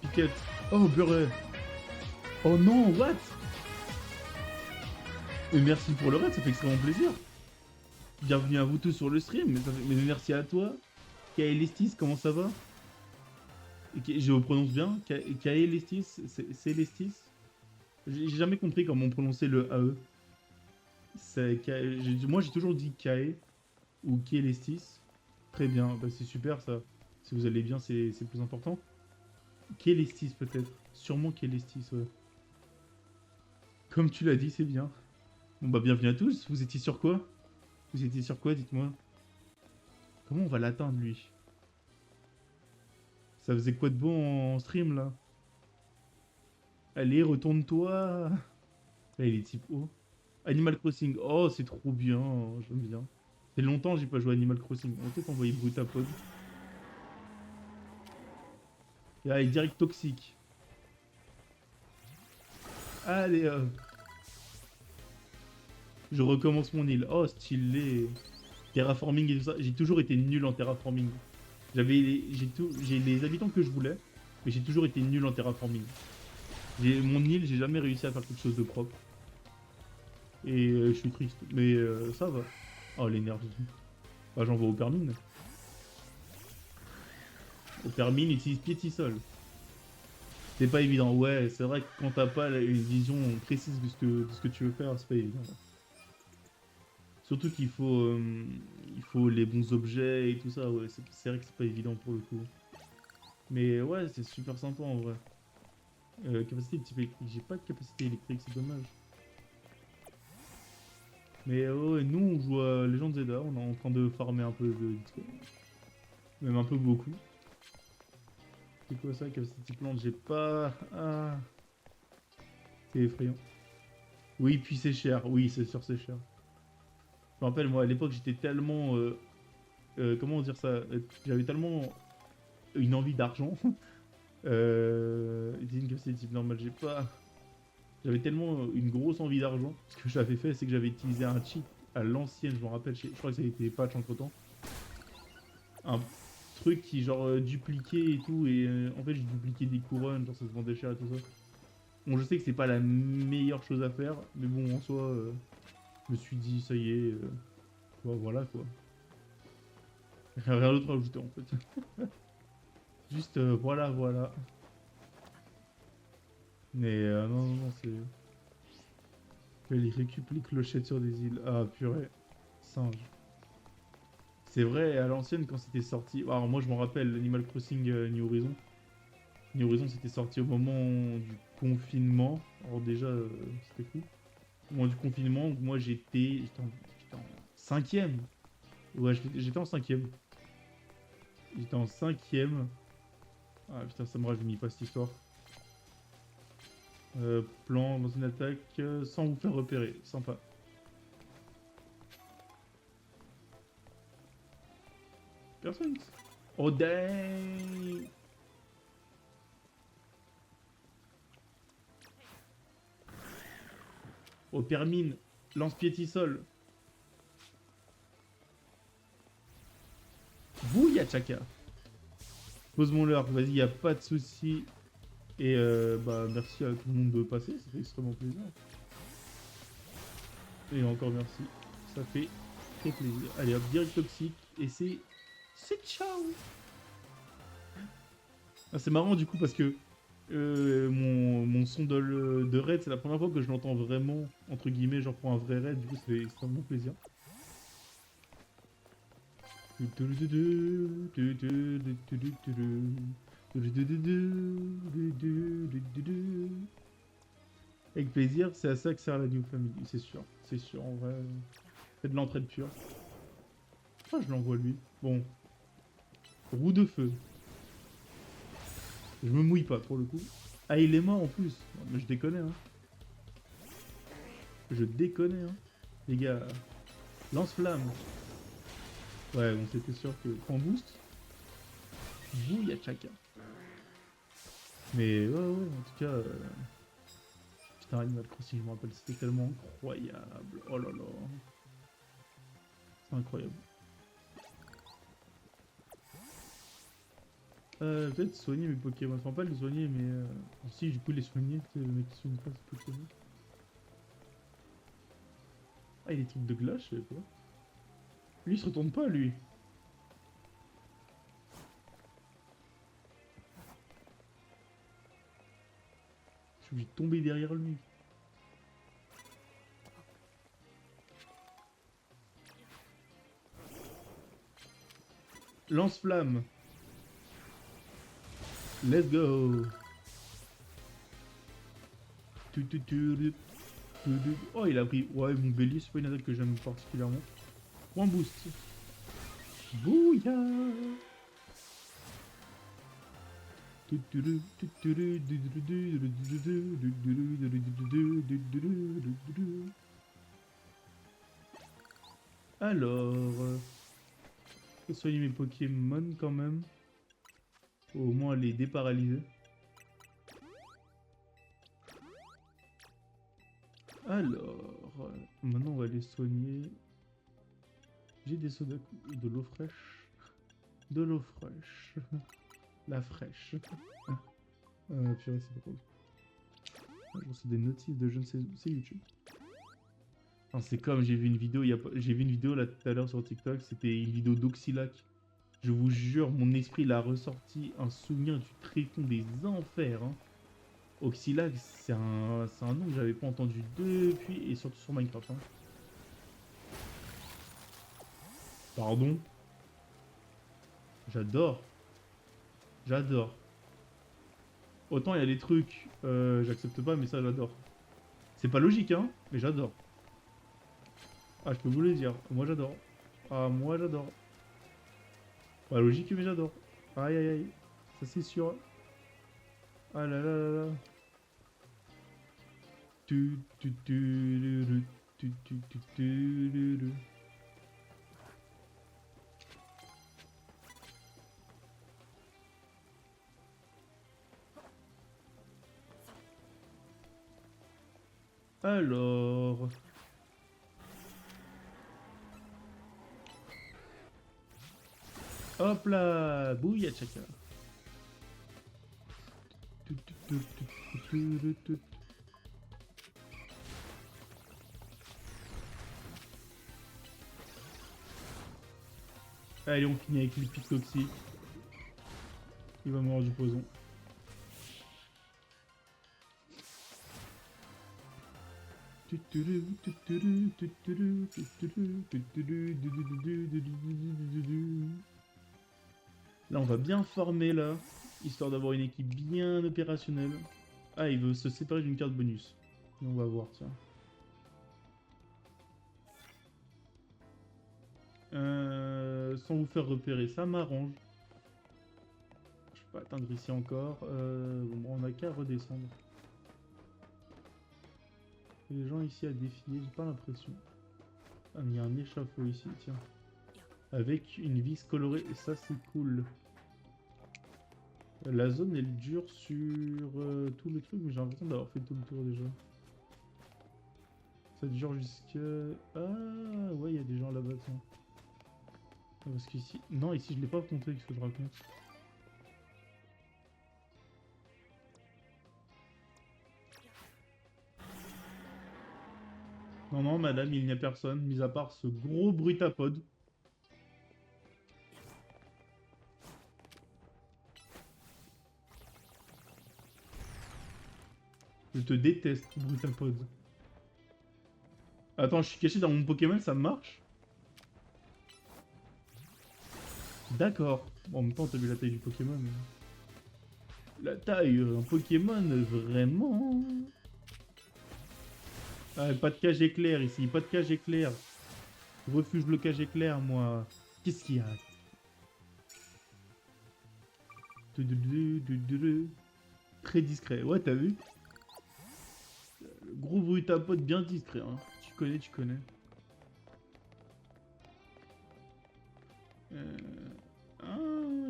Piquette. Oh, beurre. Oh non, what? Mais merci pour le raid, ça fait extrêmement plaisir. Bienvenue à vous tous sur le stream, mais merci à toi. Kaelistis, comment ça va? Je vous prononce bien? Kaelistis, c'est Lestis? J'ai jamais compris comment on prononçait le AE. Moi j'ai toujours dit Kae ou Kaelistis. Très bien, bah, c'est super ça. Si vous allez bien, c'est le plus important. Kaelistis peut-être. Sûrement Kaelistis, ouais. Comme tu l'as dit, c'est bien. Bon bah bienvenue à tous, vous étiez sur quoi? Vous étiez sur quoi, dites-moi? Comment on va l'atteindre lui? Ça faisait quoi de bon en stream là? Allez, retourne-toi! Là il est type haut. Animal Crossing, oh c'est trop bien, j'aime bien. Ça fait longtemps que j'ai pas joué à Animal Crossing. On va peut-être envoyer Brutapod. Et allez, direct toxique. Allez hop. Je recommence mon île. Oh stylé. Terraforming et tout ça. J'ai toujours été nul en terraforming. J'ai les habitants que je voulais, mais j'ai toujours été nul en terraforming. Mon île, j'ai jamais réussi à faire quelque chose de propre. Et je suis triste. Mais ça va. Oh l'énergie. Bah j'envoie au Permine. Au Permine utilise Piétisol. C'est pas évident. Ouais, c'est vrai que quand t'as pas une vision précise de ce que tu veux faire, c'est pas évident. Surtout il faut les bons objets et tout ça, ouais. C'est vrai que c'est pas évident pour le coup. Mais ouais, c'est super sympa en vrai. Capacité de type électrique. J'ai pas de capacité électrique, c'est dommage. Mais ouais, nous on joue à Legend of Zelda, on est en train de farmer un peu de XP. Même un peu beaucoup. C'est quoi ça, capacité de type plante? J'ai pas... Ah, c'est effrayant. Oui, puis c'est cher. Oui, c'est sûr, c'est cher. Je me rappelle, moi, à l'époque, j'étais tellement... comment dire ça? J'avais tellement une envie d'argent. J'ai une capacité de type normal, j'ai pas... J'avais tellement une grosse envie d'argent. Ce que j'avais fait, c'est que j'avais utilisé un cheat à l'ancienne, je me rappelle, je crois que ça a été patch entre temps. Un truc qui genre dupliquait et tout, et en fait j'ai dupliqué des couronnes, genre ça se vendait cher et tout ça. Bon, je sais que c'est pas la meilleure chose à faire, mais bon, en soi, je me suis dit, ça y est, voilà quoi. Rien d'autre à ajouter en fait. Juste, voilà, voilà. Mais non, non, non, c'est... Il récupère les clochettes sur des îles. Ah, purée. Singe. C'est vrai, à l'ancienne, quand c'était sorti... Alors moi, je me rappelle, Animal Crossing New Horizon. New Horizon, c'était sorti au moment du confinement. Alors déjà, c'était fou. Au moment du confinement, moi, j'étais en cinquième. Ouais, j'étais en cinquième. J'étais en cinquième. Ah putain, ça me rajeunit pas cette histoire. Plan dans une attaque sans vous faire repérer. Sympa. Personne. Oh dang! Oh Permine, lance-piétisol. Bouya Chaka. Pose-moi l'heure, vas-y, y a pas de souci. Et bah merci à tout le monde de passer, ça fait extrêmement plaisir. Et encore merci, ça fait très plaisir. Allez hop, direct toxique, et c'est ciao. Ah, c'est marrant du coup parce que mon son de raid, c'est la première fois que je l'entends vraiment, entre guillemets, genre pour un vrai raid, du coup ça fait extrêmement plaisir. Avec plaisir, c'est à ça que sert la New Family, c'est sûr, en vrai. C'est de l'entraide pure. Ah, je l'envoie lui. Bon, roue de feu. Je me mouille pas pour le coup. Ah, il est mort en plus. Non, mais je déconne, hein. Je déconne, hein. Les gars, lance-flamme. Ouais, bon, c'était sûr que. Prends boost. Bouh, chacun. Mais ouais, ouais, en tout cas. Putain, Animal Crossing, je me rappelle, c'était tellement incroyable. Oh là là. C'est incroyable. Peut-être soigner mes Pokémon. Enfin, pas les soigner, mais. Si, du coup, les soigner. C'est le mec qui soigne pas ses Pokémon. Ah, il est trucs de glace, je sais pas. Lui, il se retourne pas, lui. Je suis obligé de tomber derrière lui. Lance-flamme. Let's go. Oh, il a pris. Ouais, mon bélier, c'est pas une attaque que j'aime particulièrement. Point boost. Bouya. Alors, je vais soigner mes Pokémon quand même. Au moins les déparalyser. Alors, maintenant on va les soigner. J'ai des sodas, de l'eau fraîche. De l'eau fraîche. La fraîche. Purée, c'est pas cool. Je reçois des notifs de je ne sais où, c'est YouTube. C'est comme j'ai vu une vidéo, j'ai vu une vidéo là tout à l'heure sur TikTok, c'était une vidéo d'Oxylac. Je vous jure, mon esprit l'a ressorti un souvenir du tréfond des enfers. Hein. Oxylac, c'est un nom que j'avais pas entendu depuis, et surtout sur Minecraft. Hein. Pardon? J'adore. J'adore. Autant il y a des trucs, j'accepte pas, mais ça j'adore. C'est pas logique, hein, mais j'adore. Ah, je peux vous le dire. Moi j'adore. Ah, moi j'adore. Pas logique, mais j'adore. Aïe aïe aïe. Ça c'est sûr. Ah là là là là. Tu, tu. Alors. Hop là. Bouilla chaka. Allez, on finit avec les pics toxiques. Il va mourir du poison. Là, on va bien farmer, là, histoire d'avoir une équipe bien opérationnelle. Ah, il veut se séparer d'une carte bonus. On va voir, tiens. Sans vous faire repérer, ça m'arrange. Je peux pas atteindre ici encore. Bon, on a qu'à redescendre. Il y a des gens ici à défier, j'ai pas l'impression. Ah, mais il y a un échafaud ici, tiens. Avec une vis colorée, et ça c'est cool. La zone elle dure sur tout le truc, mais j'ai l'impression d'avoir fait tout le tour déjà. Ça dure jusqu'à... Ah ouais, il y a des gens là-bas, tiens. Parce qu'ici... Non, ici je l'ai pas compté avec ce dragon. Non, non, madame, il n'y a personne, mis à part ce gros brutapode. Je te déteste, brutapode. Attends, je suis caché dans mon Pokémon, ça marche? D'accord. Bon, en même temps, t'as vu la taille du Pokémon. La taille, un Pokémon, vraiment... Ah, pas de cage éclair ici, pas de cage éclair. Je refuse le cage éclair, moi. Qu'est-ce qu'il y a? Très discret. Ouais, t'as vu? Le gros brutapode bien discret, hein. Tu connais, tu connais. Ah,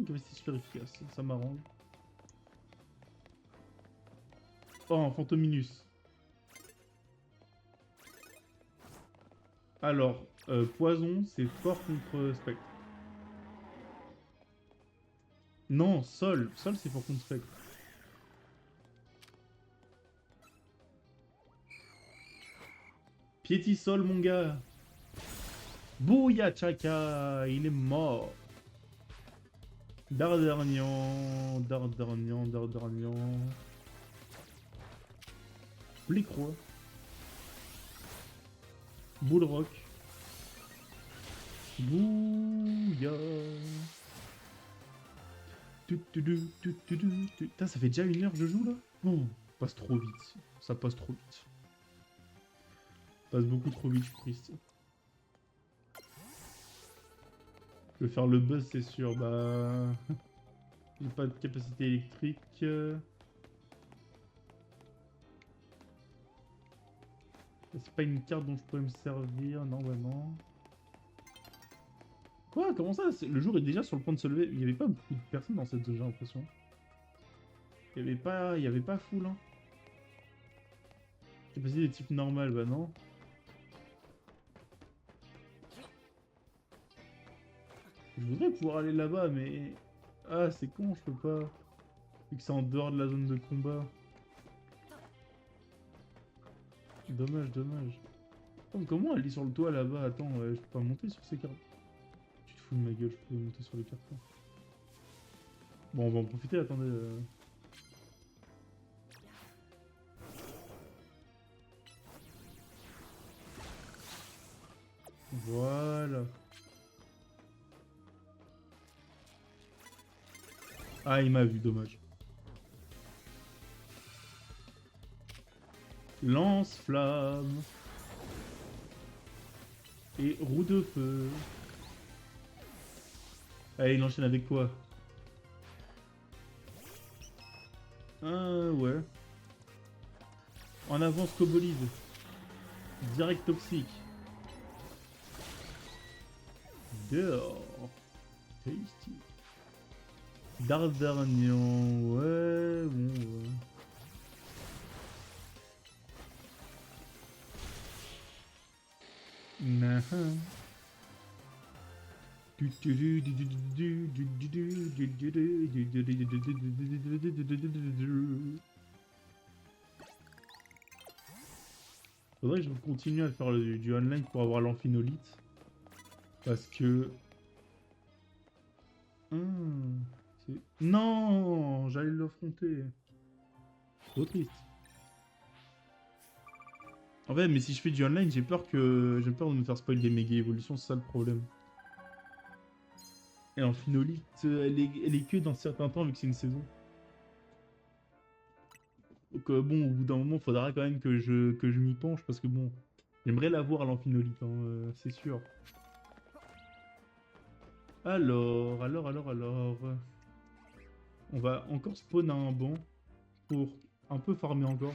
capacité super efficace, ça m'arrange. Oh, un Fantominus. Alors, poison, c'est fort contre spectre. Non, sol. Sol, c'est fort contre spectre. Piétisol, mon gars. Bouya Chaka, il est mort. Dardarnian, Dardarnian, Dardarnian. Blicroi. Bullrock. Bouya. Putain, ça fait déjà 1 heure que je joue là? Oh, passe trop vite. Ça passe trop vite. Ça passe beaucoup trop vite, je suis triste. Je vais faire le buzz, c'est sûr. Bah. J'ai pas de capacité électrique. C'est pas une carte dont je pourrais me servir. Non, vraiment. Quoi? Comment ça? Le jour est déjà sur le point de se lever. Il y avait pas beaucoup de personnes dans cette zone, j'ai l'impression. Il y avait pas full, hein. Capacité des types normales, bah non. Je voudrais pouvoir aller là-bas, mais... Ah, c'est con, je peux pas. Vu que c'est en dehors de la zone de combat. Dommage, dommage. Oh, mais comment aller sur le toit là-bas? Attends, je peux pas monter sur ces cartes. Tu te fous de ma gueule, je peux monter sur les cartes. Bon, on va en profiter, attendez. Voilà. Ah, il m'a vu, dommage. Lance-flamme. Et roue de feu. Allez, il enchaîne avec quoi? Ouais. En avance, Cobolide. Direct toxique. Dehors. Tasty. Dardarnian. Ouais, bon, ouais. Nahan. Faudrait que je continue à faire du online pour avoir l'amphinolite. Parce que... non, j'allais l'affronter. Trop triste. En fait, mais si je fais du online, j'ai peur de me faire spoil des méga évolutions, c'est ça le problème. Et l'amphinolite, elle est que dans certains temps vu que c'est une saison. Donc bon, au bout d'un moment, faudra quand même que je m'y penche parce que bon, j'aimerais la voir l'amphinolite, hein, c'est sûr. Alors. On va encore spawn à un banc pour un peu farmer encore.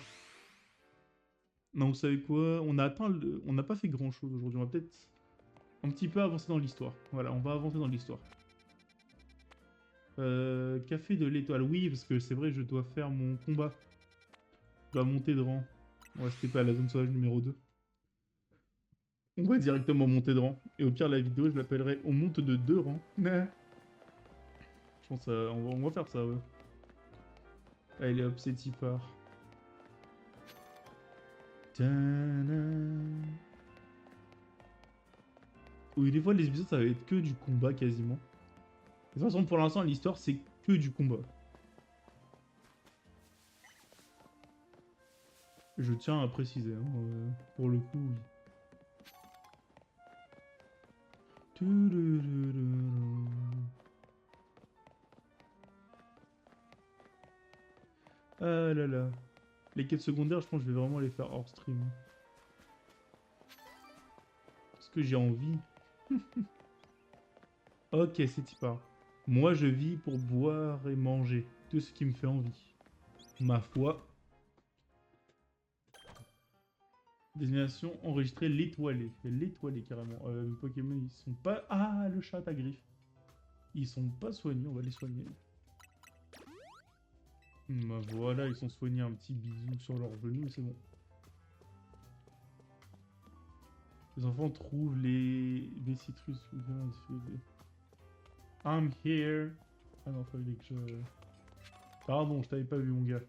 Non, vous savez quoi? On a atteint on n'a pas fait grand chose aujourd'hui. On va peut-être un petit peu avancer dans l'histoire. Voilà, on va avancer dans l'histoire. Café de l'étoile. Oui, parce que c'est vrai, je dois faire mon combat. Je dois monter de rang. On va skipper à la zone sauvage numéro 2. On va directement monter de rang. Et au pire, la vidéo, je l'appellerai On monte de 2 rangs. Je pense on va faire ça, ouais. Allez hop, c'est y part. Oui, des fois, les épisodes, ça va être que du combat quasiment. De toute façon, pour l'instant, l'histoire, c'est que du combat. Je tiens à préciser, hein, pour le coup, oui. Ah là là. Les quêtes secondaires, je pense que je vais vraiment les faire hors stream. Parce que j'ai envie. Ok, c'est y part. Moi, je vis pour boire et manger. Tout ce qui me fait envie. Ma foi. Destination enregistrée l'étoilé. L'étoilé, carrément. Les Pokémon, ils sont pas... Ah, le chat à griffe. Ils sont pas soignés, on va les soigner. Voilà, ils sont soignés. Un petit bisou sur leur genou et c'est bon. Les enfants trouvent les citrus. I'm here. Ah non, fallait que je... Pardon, je t'avais pas vu, mon gars.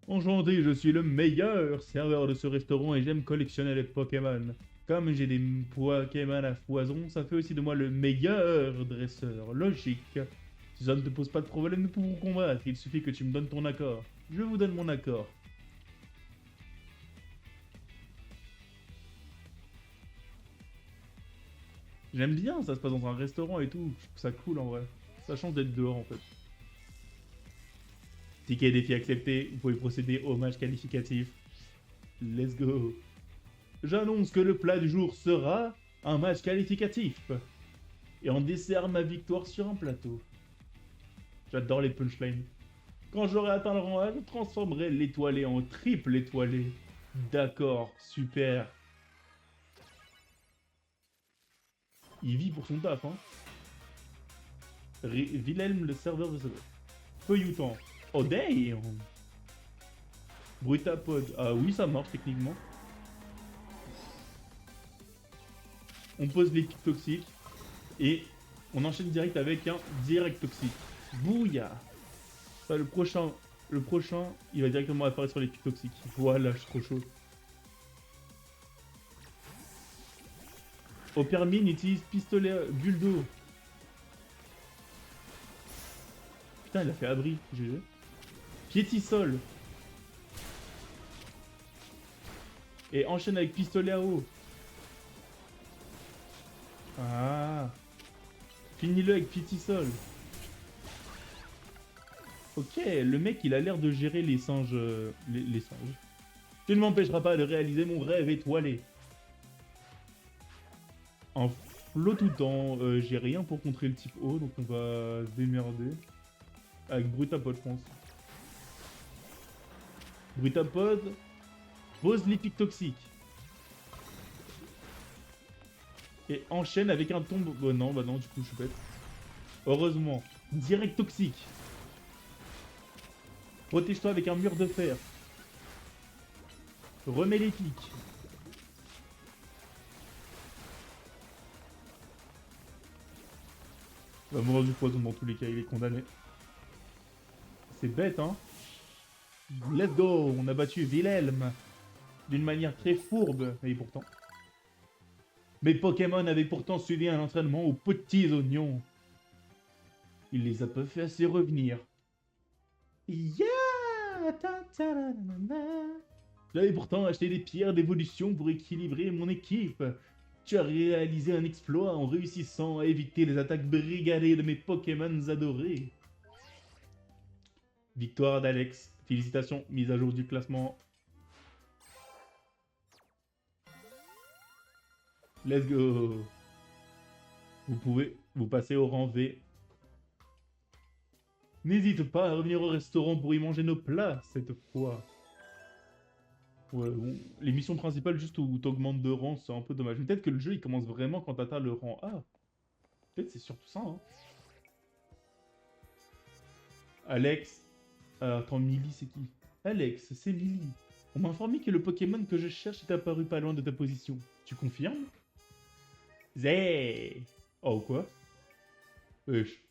Enchanté, je suis le meilleur serveur de ce restaurant et j'aime collectionner les Pokémon. Comme j'ai des Pokémon à foison, ça fait aussi de moi le meilleur dresseur. Logique. Si ça ne te pose pas de problème, nous pouvons combattre. Il suffit que tu me donnes ton accord. Je vous donne mon accord. J'aime bien, ça se passe dans un restaurant et tout. Je trouve ça cool en vrai. Ça change d'être dehors en fait. Ticket défi accepté, vous pouvez procéder au match qualificatif. Let's go. J'annonce que le plat du jour sera un match qualificatif. Et en dessert, ma victoire sur un plateau. J'adore les punchlines. Quand j'aurai atteint le rang 1, je transformerai l'étoilé en triple étoilé. D'accord, super. Il vit pour son taf, hein. Wilhelm, le serveur de ce... Feuilleton. Oh damn. Brutapod. Ah oui, ça marche techniquement. On pose les pics toxiques. Et on enchaîne direct avec un direct toxique. Bouya. Enfin, le prochain, il va directement apparaître sur les pics toxiques. Voilà, je suis trop chaud. Opermine utilise pistolet bulle d'eau. Putain, il a fait abri. GG. Piétisol. Et enchaîne avec pistolet à eau. Ah. Finis-le avec Pitisol. Ok, le mec, il a l'air de gérer les singes... les singes. Tu ne m'empêcheras pas de réaliser mon rêve étoilé. En flot tout temps, j'ai rien pour contrer le type O, donc on va se démerder. Avec Brutapod, je pense. Brutapod pose les pics toxiques. Et enchaîne avec un tombe... Oh non, bah non, du coup, je suis bête. Heureusement. Direct toxique. Protège-toi avec un mur de fer. Remets les pics. Il va mourir du poison dans tous les cas, il est condamné. C'est bête, hein. Let's go, on a battu Wilhelm. D'une manière très fourbe, et pourtant. Mes Pokémon avaient pourtant suivi un entraînement aux petits oignons. Il les a pas fait assez revenir. Yeah. J'avais pourtant acheté des pierres d'évolution pour équilibrer mon équipe. Tu as réalisé un exploit en réussissant à éviter les attaques brigadées de mes Pokémon adorés. Victoire d'Alex. Félicitations, mise à jour du classement. Let's go. Vous pouvez vous passer au rang V. N'hésite pas à revenir au restaurant pour y manger nos plats cette fois. Ouais, bon, les missions principales juste où t'augmentes de rang, c'est un peu dommage. Mais peut-être que le jeu il commence vraiment quand t'atteins le rang A. Peut-être c'est surtout ça, hein. Alex. Attends, Millie c'est qui? Alex, c'est Millie. On m'a informé que le Pokémon que je cherche est apparu pas loin de ta position. Tu confirmes? Zé. Oh quoi? Wesh.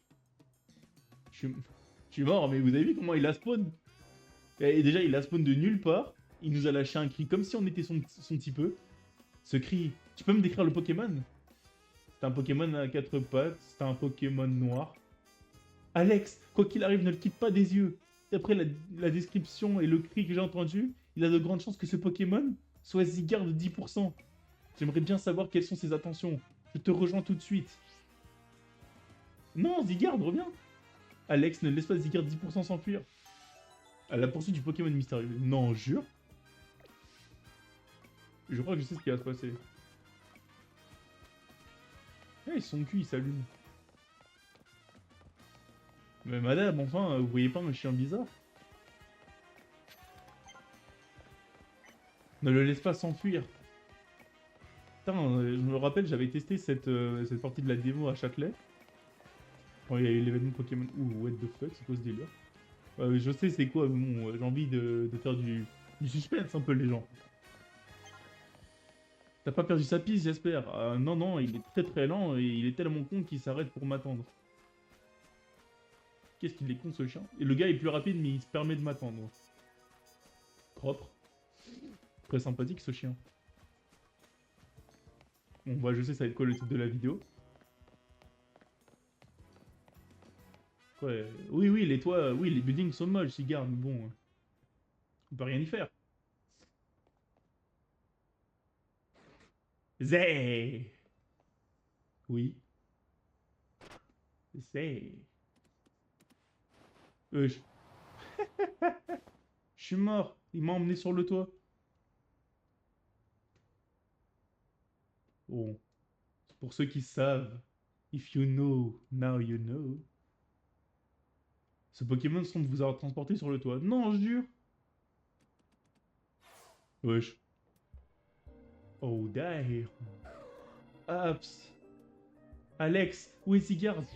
Je suis mort, mais vous avez vu comment il a spawn? Et déjà, il a spawn de nulle part. Il nous a lâché un cri comme si on était son petit peu. Ce cri, tu peux me décrire le Pokémon? C'est un Pokémon à quatre pattes, c'est un Pokémon noir. Alex, quoi qu'il arrive, ne le quitte pas des yeux. D'après la description et le cri que j'ai entendu, il a de grandes chances que ce Pokémon soit Zygarde de 10%. J'aimerais bien savoir quelles sont ses intentions. Je te rejoins tout de suite. Non, Zygarde, reviens. Alex, ne laisse pas Zygarde 10% s'enfuir. À la poursuite du Pokémon mystérieux. Non, jure. Je crois que je sais ce qui va se passer. Eh, son cul, il s'allume. Mais madame, enfin, vous voyez pas un chien bizarre? Ne le laisse pas s'enfuir. Putain, je me rappelle, j'avais testé cette partie de la démo à Châtelet. Quand il y a eu l'événement Pokémon. Ouh, what the fuck, c'est quoi ce délire? Je sais c'est quoi, bon, j'ai envie de faire du suspense un peu les gens. T'as pas perdu sa piste, j'espère. Non, non, il est très très lent et il est tellement con qu'il s'arrête pour m'attendre. Qu'est-ce qu'il est con ce chien? Et le gars est plus rapide mais il se permet de m'attendre. Propre. Très sympathique ce chien. Bon bah je sais ça va être quoi le titre de la vidéo. Ouais. Oui oui les toits, oui les buildings sont moches, Cigar, mais bon. On peut rien y faire. Zé. Oui. Zé. Je... je suis mort. Il m'a emmené sur le toit. Bon. Pour ceux qui savent. If you know, now you know. Ce Pokémon semble vous avoir transporté sur le toit. Non, je jure. Wesh. Oh, damn. Aps. Alex, où est Zygarde?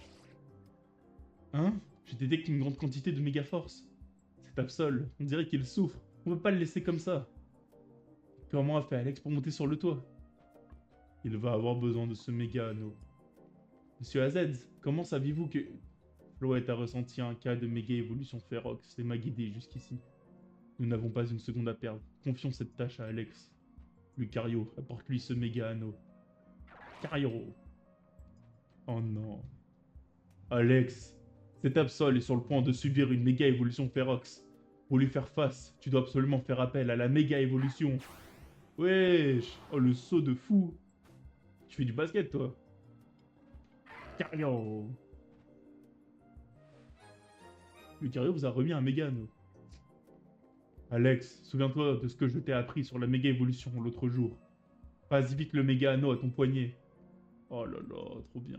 Hein? Je détecte une grande quantité de méga force. Cet Absol, on dirait qu'il souffre. On peut pas le laisser comme ça. Comment a fait Alex pour monter sur le toit? Il va avoir besoin de ce méga anneau. Monsieur AZ, comment saviez-vous que... Floette a ressenti un cas de méga évolution féroce et m'a guidé jusqu'ici. Nous n'avons pas une seconde à perdre. Confions cette tâche à Alex. Lucario, apporte-lui ce méga anneau. Cario. Oh non. Alex, cet Absol est sur le point de subir une méga évolution féroce. Pour lui faire face, tu dois absolument faire appel à la méga évolution. Wesh. Oh le saut de fou. Tu fais du basket toi. Lucario. Lucario vous a remis un méga anneau. Alex, souviens-toi de ce que je t'ai appris sur la méga évolution l'autre jour. Passe vite le méga anneau à ton poignet. Oh là là, trop bien.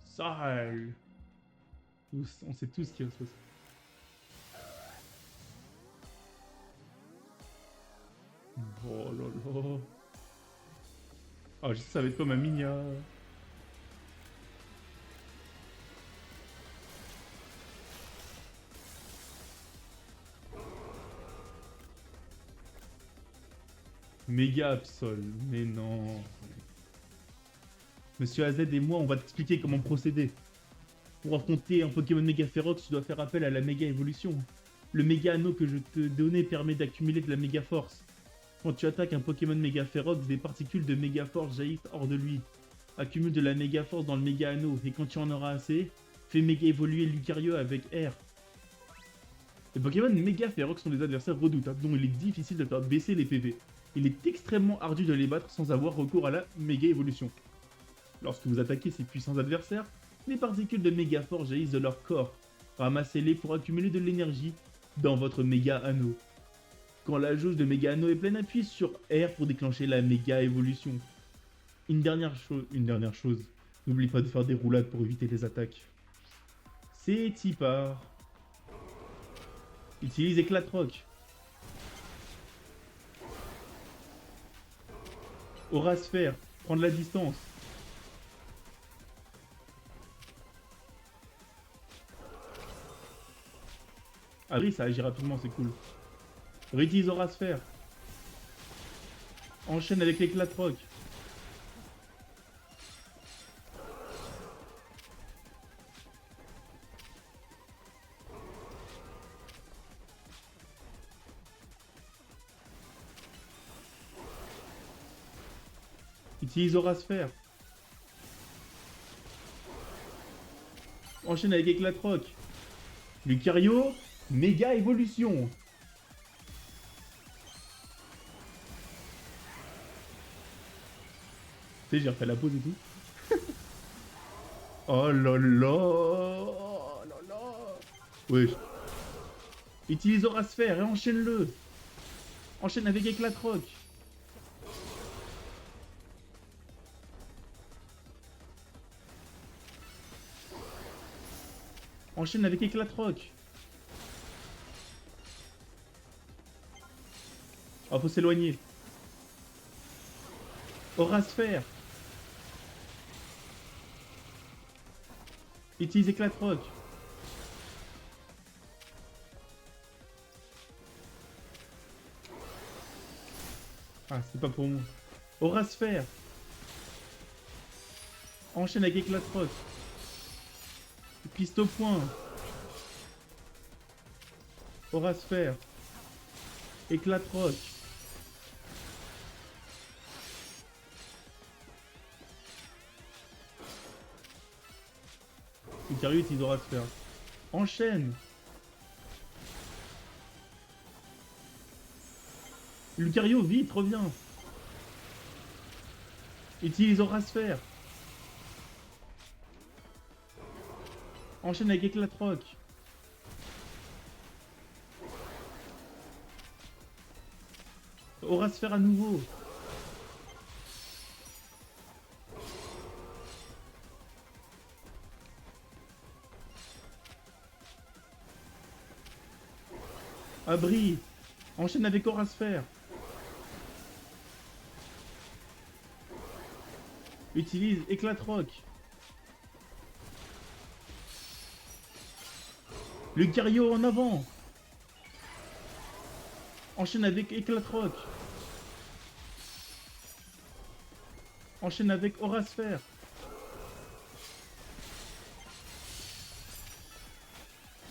Sale. On sait tous ce qui va se passer. Oh là là. Ah, je sais, ça va être comme un Minia. Méga Absol, mais non. Monsieur AZ et moi, on va t'expliquer comment procéder. Pour affronter un Pokémon Méga Férox, tu dois faire appel à la Méga Évolution. Le Méga Anneau que je te donnais permet d'accumuler de la Méga Force. Quand tu attaques un Pokémon Méga Férox, des particules de Méga Force jaillissent hors de lui. Accumule de la Méga Force dans le Méga Anneau, et quand tu en auras assez, fais Méga évoluer Lucario avec R. Les Pokémon Méga Férox sont des adversaires redoutables dont il est difficile de faire baisser les PV. Il est extrêmement ardu de les battre sans avoir recours à la Méga Évolution. Lorsque vous attaquez ces puissants adversaires, les particules de Méga Force jaillissent de leur corps. Ramassez-les pour accumuler de l'énergie dans votre Méga Anneau. Quand la jauge de Méga Anneau est pleine, appuie sur R pour déclencher la Méga Évolution. Une dernière chose, n'oublie pas de faire des roulades pour éviter les attaques. C'est Tipar. Utilise Éclat de Roc. Aura Sphère, prendre la distance. Ah oui, ça agit rapidement, c'est cool. Réutilise Aura Sphère. Enchaîne avec l'éclat de roc. Utilise Aura Sphère. Enchaîne avec éclat de roc. Lucario, méga évolution. Tu sais, j'ai refait la pause et tout. Oh là là. Oh là là. Wesh. Utilise Aura Sphère et enchaîne-le. Enchaîne avec éclat de roc. Enchaîne avec éclat de roc. Ah, faut s'éloigner. Aura Sphère. Utilise éclat de roc. Ah, c'est pas pour moi. Aura Sphère. Enchaîne avec éclat de roc. Piste au point. Aura Sphère. Éclat de roc. Lucario utilise Aura Sphère. Enchaîne. Lucario, vite, reviens. Utilise Aura Sphère. Enchaîne avec éclat de roc. Aura Sphère à nouveau. Abri. Enchaîne avec Aura Sphère. Utilise éclat de roc. Lucario en avant. Enchaîne avec éclat de roc. Enchaîne avec Aura Sphère.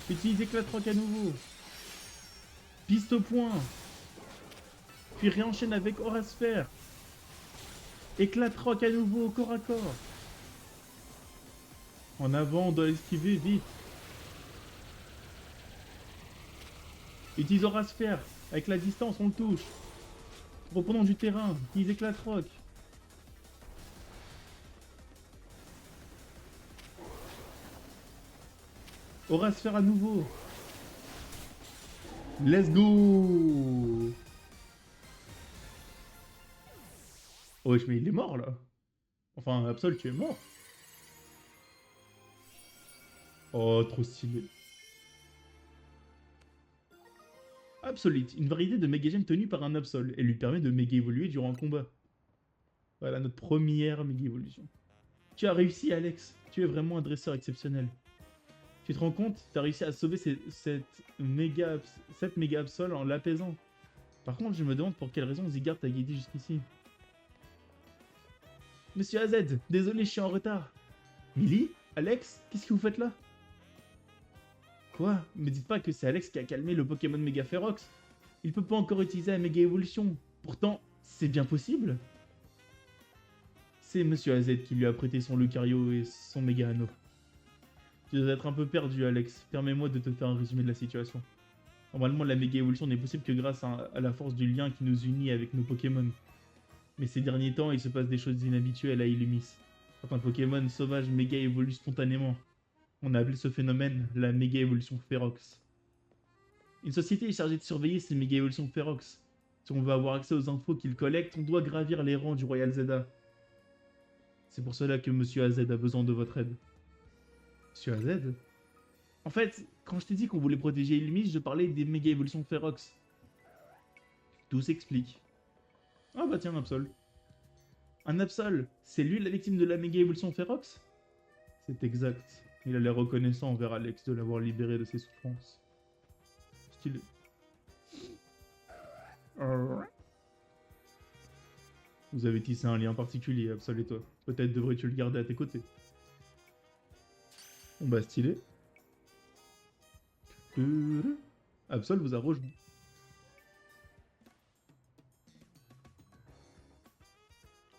Utilise éclat de roc à nouveau. Piste au point. Puis réenchaîne avec Aura Sphère. Éclat de roc à nouveau au corps à corps. En avant, on doit esquiver vite. Utilise Aura Sphère. Avec la distance, on le touche. Reprenons du terrain. Ils éclatent Rock. Aura se faire à nouveau. Let's go. Oh, wesh, mais il est mort là. Enfin, Absol, tu es mort. Oh, trop stylé. Absolute, une variété de méga gemme tenue par un Absol. Elle lui permet de méga évoluer durant un combat. Voilà notre première méga évolution. Tu as réussi, Alex. Tu es vraiment un dresseur exceptionnel. Tu te rends compte? Tu as réussi à sauver cette méga Absol en l'apaisant. Par contre, je me demande pour quelle raison Zygarde t'a guidé jusqu'ici. Monsieur AZ, désolé, je suis en retard. Millie? Alex? Qu'est-ce que vous faites là? Quoi? Me dites pas que c'est Alex qui a calmé le Pokémon Mega Ferox. Il peut pas encore utiliser la Méga Évolution. Pourtant, c'est bien possible. C'est Monsieur AZ qui lui a prêté son Lucario et son Méga Anneau. Tu dois être un peu perdu, Alex. Permets-moi de te faire un résumé de la situation. Normalement, la Méga Évolution n'est possible que grâce à la force du lien qui nous unit avec nos Pokémon. Mais ces derniers temps, il se passe des choses inhabituelles à Illumis. Certains Pokémon sauvages méga évoluent spontanément. On a appelé ce phénomène la méga évolution Ferox. Une société est chargée de surveiller ces méga évolutions Ferox. Si on veut avoir accès aux infos qu'ils collectent, on doit gravir les rangs du Royal Zelda. C'est pour cela que Monsieur AZ a besoin de votre aide. Monsieur AZ? En fait, quand je t'ai dit qu'on voulait protéger Illumis, je parlais des méga évolutions Ferox. Tout s'explique. Ah bah tiens, un Absol. Un Absol, c'est lui la victime de la méga évolution Ferox? C'est exact. Il a l'air reconnaissant envers Alex de l'avoir libéré de ses souffrances. Stylé. Vous avez tissé un lien particulier, Absol et toi. Peut-être devrais-tu le garder à tes côtés. Bon bah stylé. Absol vous a rejoint.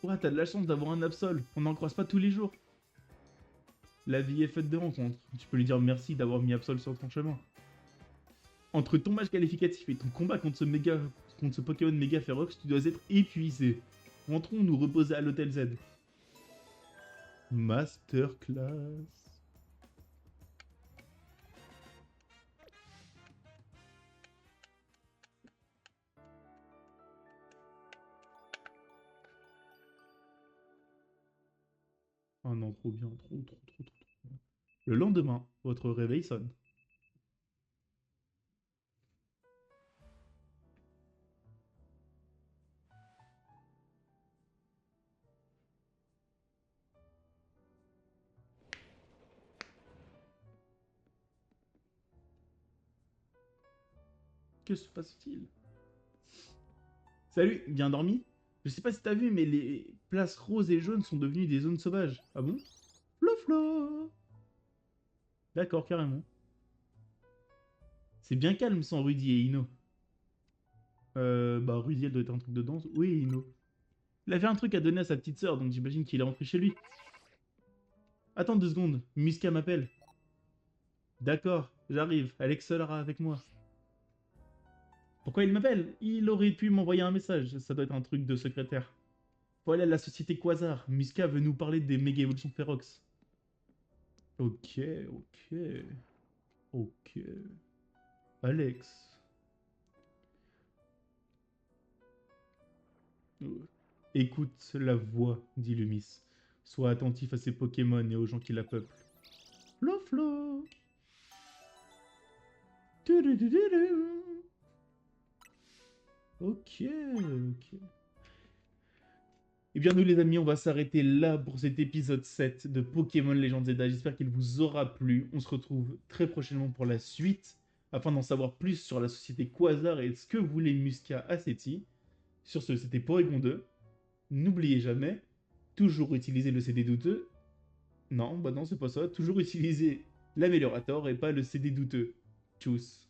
Ouais, t'as de la chance d'avoir un Absol. On n'en croise pas tous les jours. La vie est faite de rencontres. Tu peux lui dire merci d'avoir mis Absol sur ton chemin. Entre ton match qualificatif et ton combat contre ce Pokémon méga Ferox, tu dois être épuisé. Rentrons nous reposer à l'hôtel Z. Masterclass. Oh non, trop bien, trop. Le lendemain, votre réveil sonne. Que se passe-t-il? Salut, bien dormi? Je sais pas si t'as vu, mais les places roses et jaunes sont devenues des zones sauvages. Ah bon? Floflo. D'accord, carrément. C'est bien calme sans Rudy et Ino. Bah Rudy, elle doit être un truc de danse. Oui, Ino. Il avait un truc à donner à sa petite sœur, donc j'imagine qu'il est rentré chez lui. Attends 2 secondes, Muska m'appelle. D'accord, j'arrive, Alex sera avec moi. Pourquoi il m'appelle? Il aurait pu m'envoyer un message, ça doit être un truc de secrétaire. Voilà la société Quasar, Muska veut nous parler des méga évolutions Ferox. Ok. Ok. Alex. Écoute la voix, dit Lumis. Sois attentif à ses Pokémon et aux gens qui la peuplent. Flo. Ok. Et bien nous les amis, on va s'arrêter là pour cet épisode 7 de Pokémon Legends Zelda. J'espère qu'il vous aura plu. On se retrouve très prochainement pour la suite, afin d'en savoir plus sur la société Quasar et ce que voulait Musca à Seti. Sur ce, c'était Porygon 2. N'oubliez jamais, toujours utiliser le CD douteux. Non, bah non, c'est pas ça. Toujours utiliser l'améliorator et pas le CD douteux. Tchuss.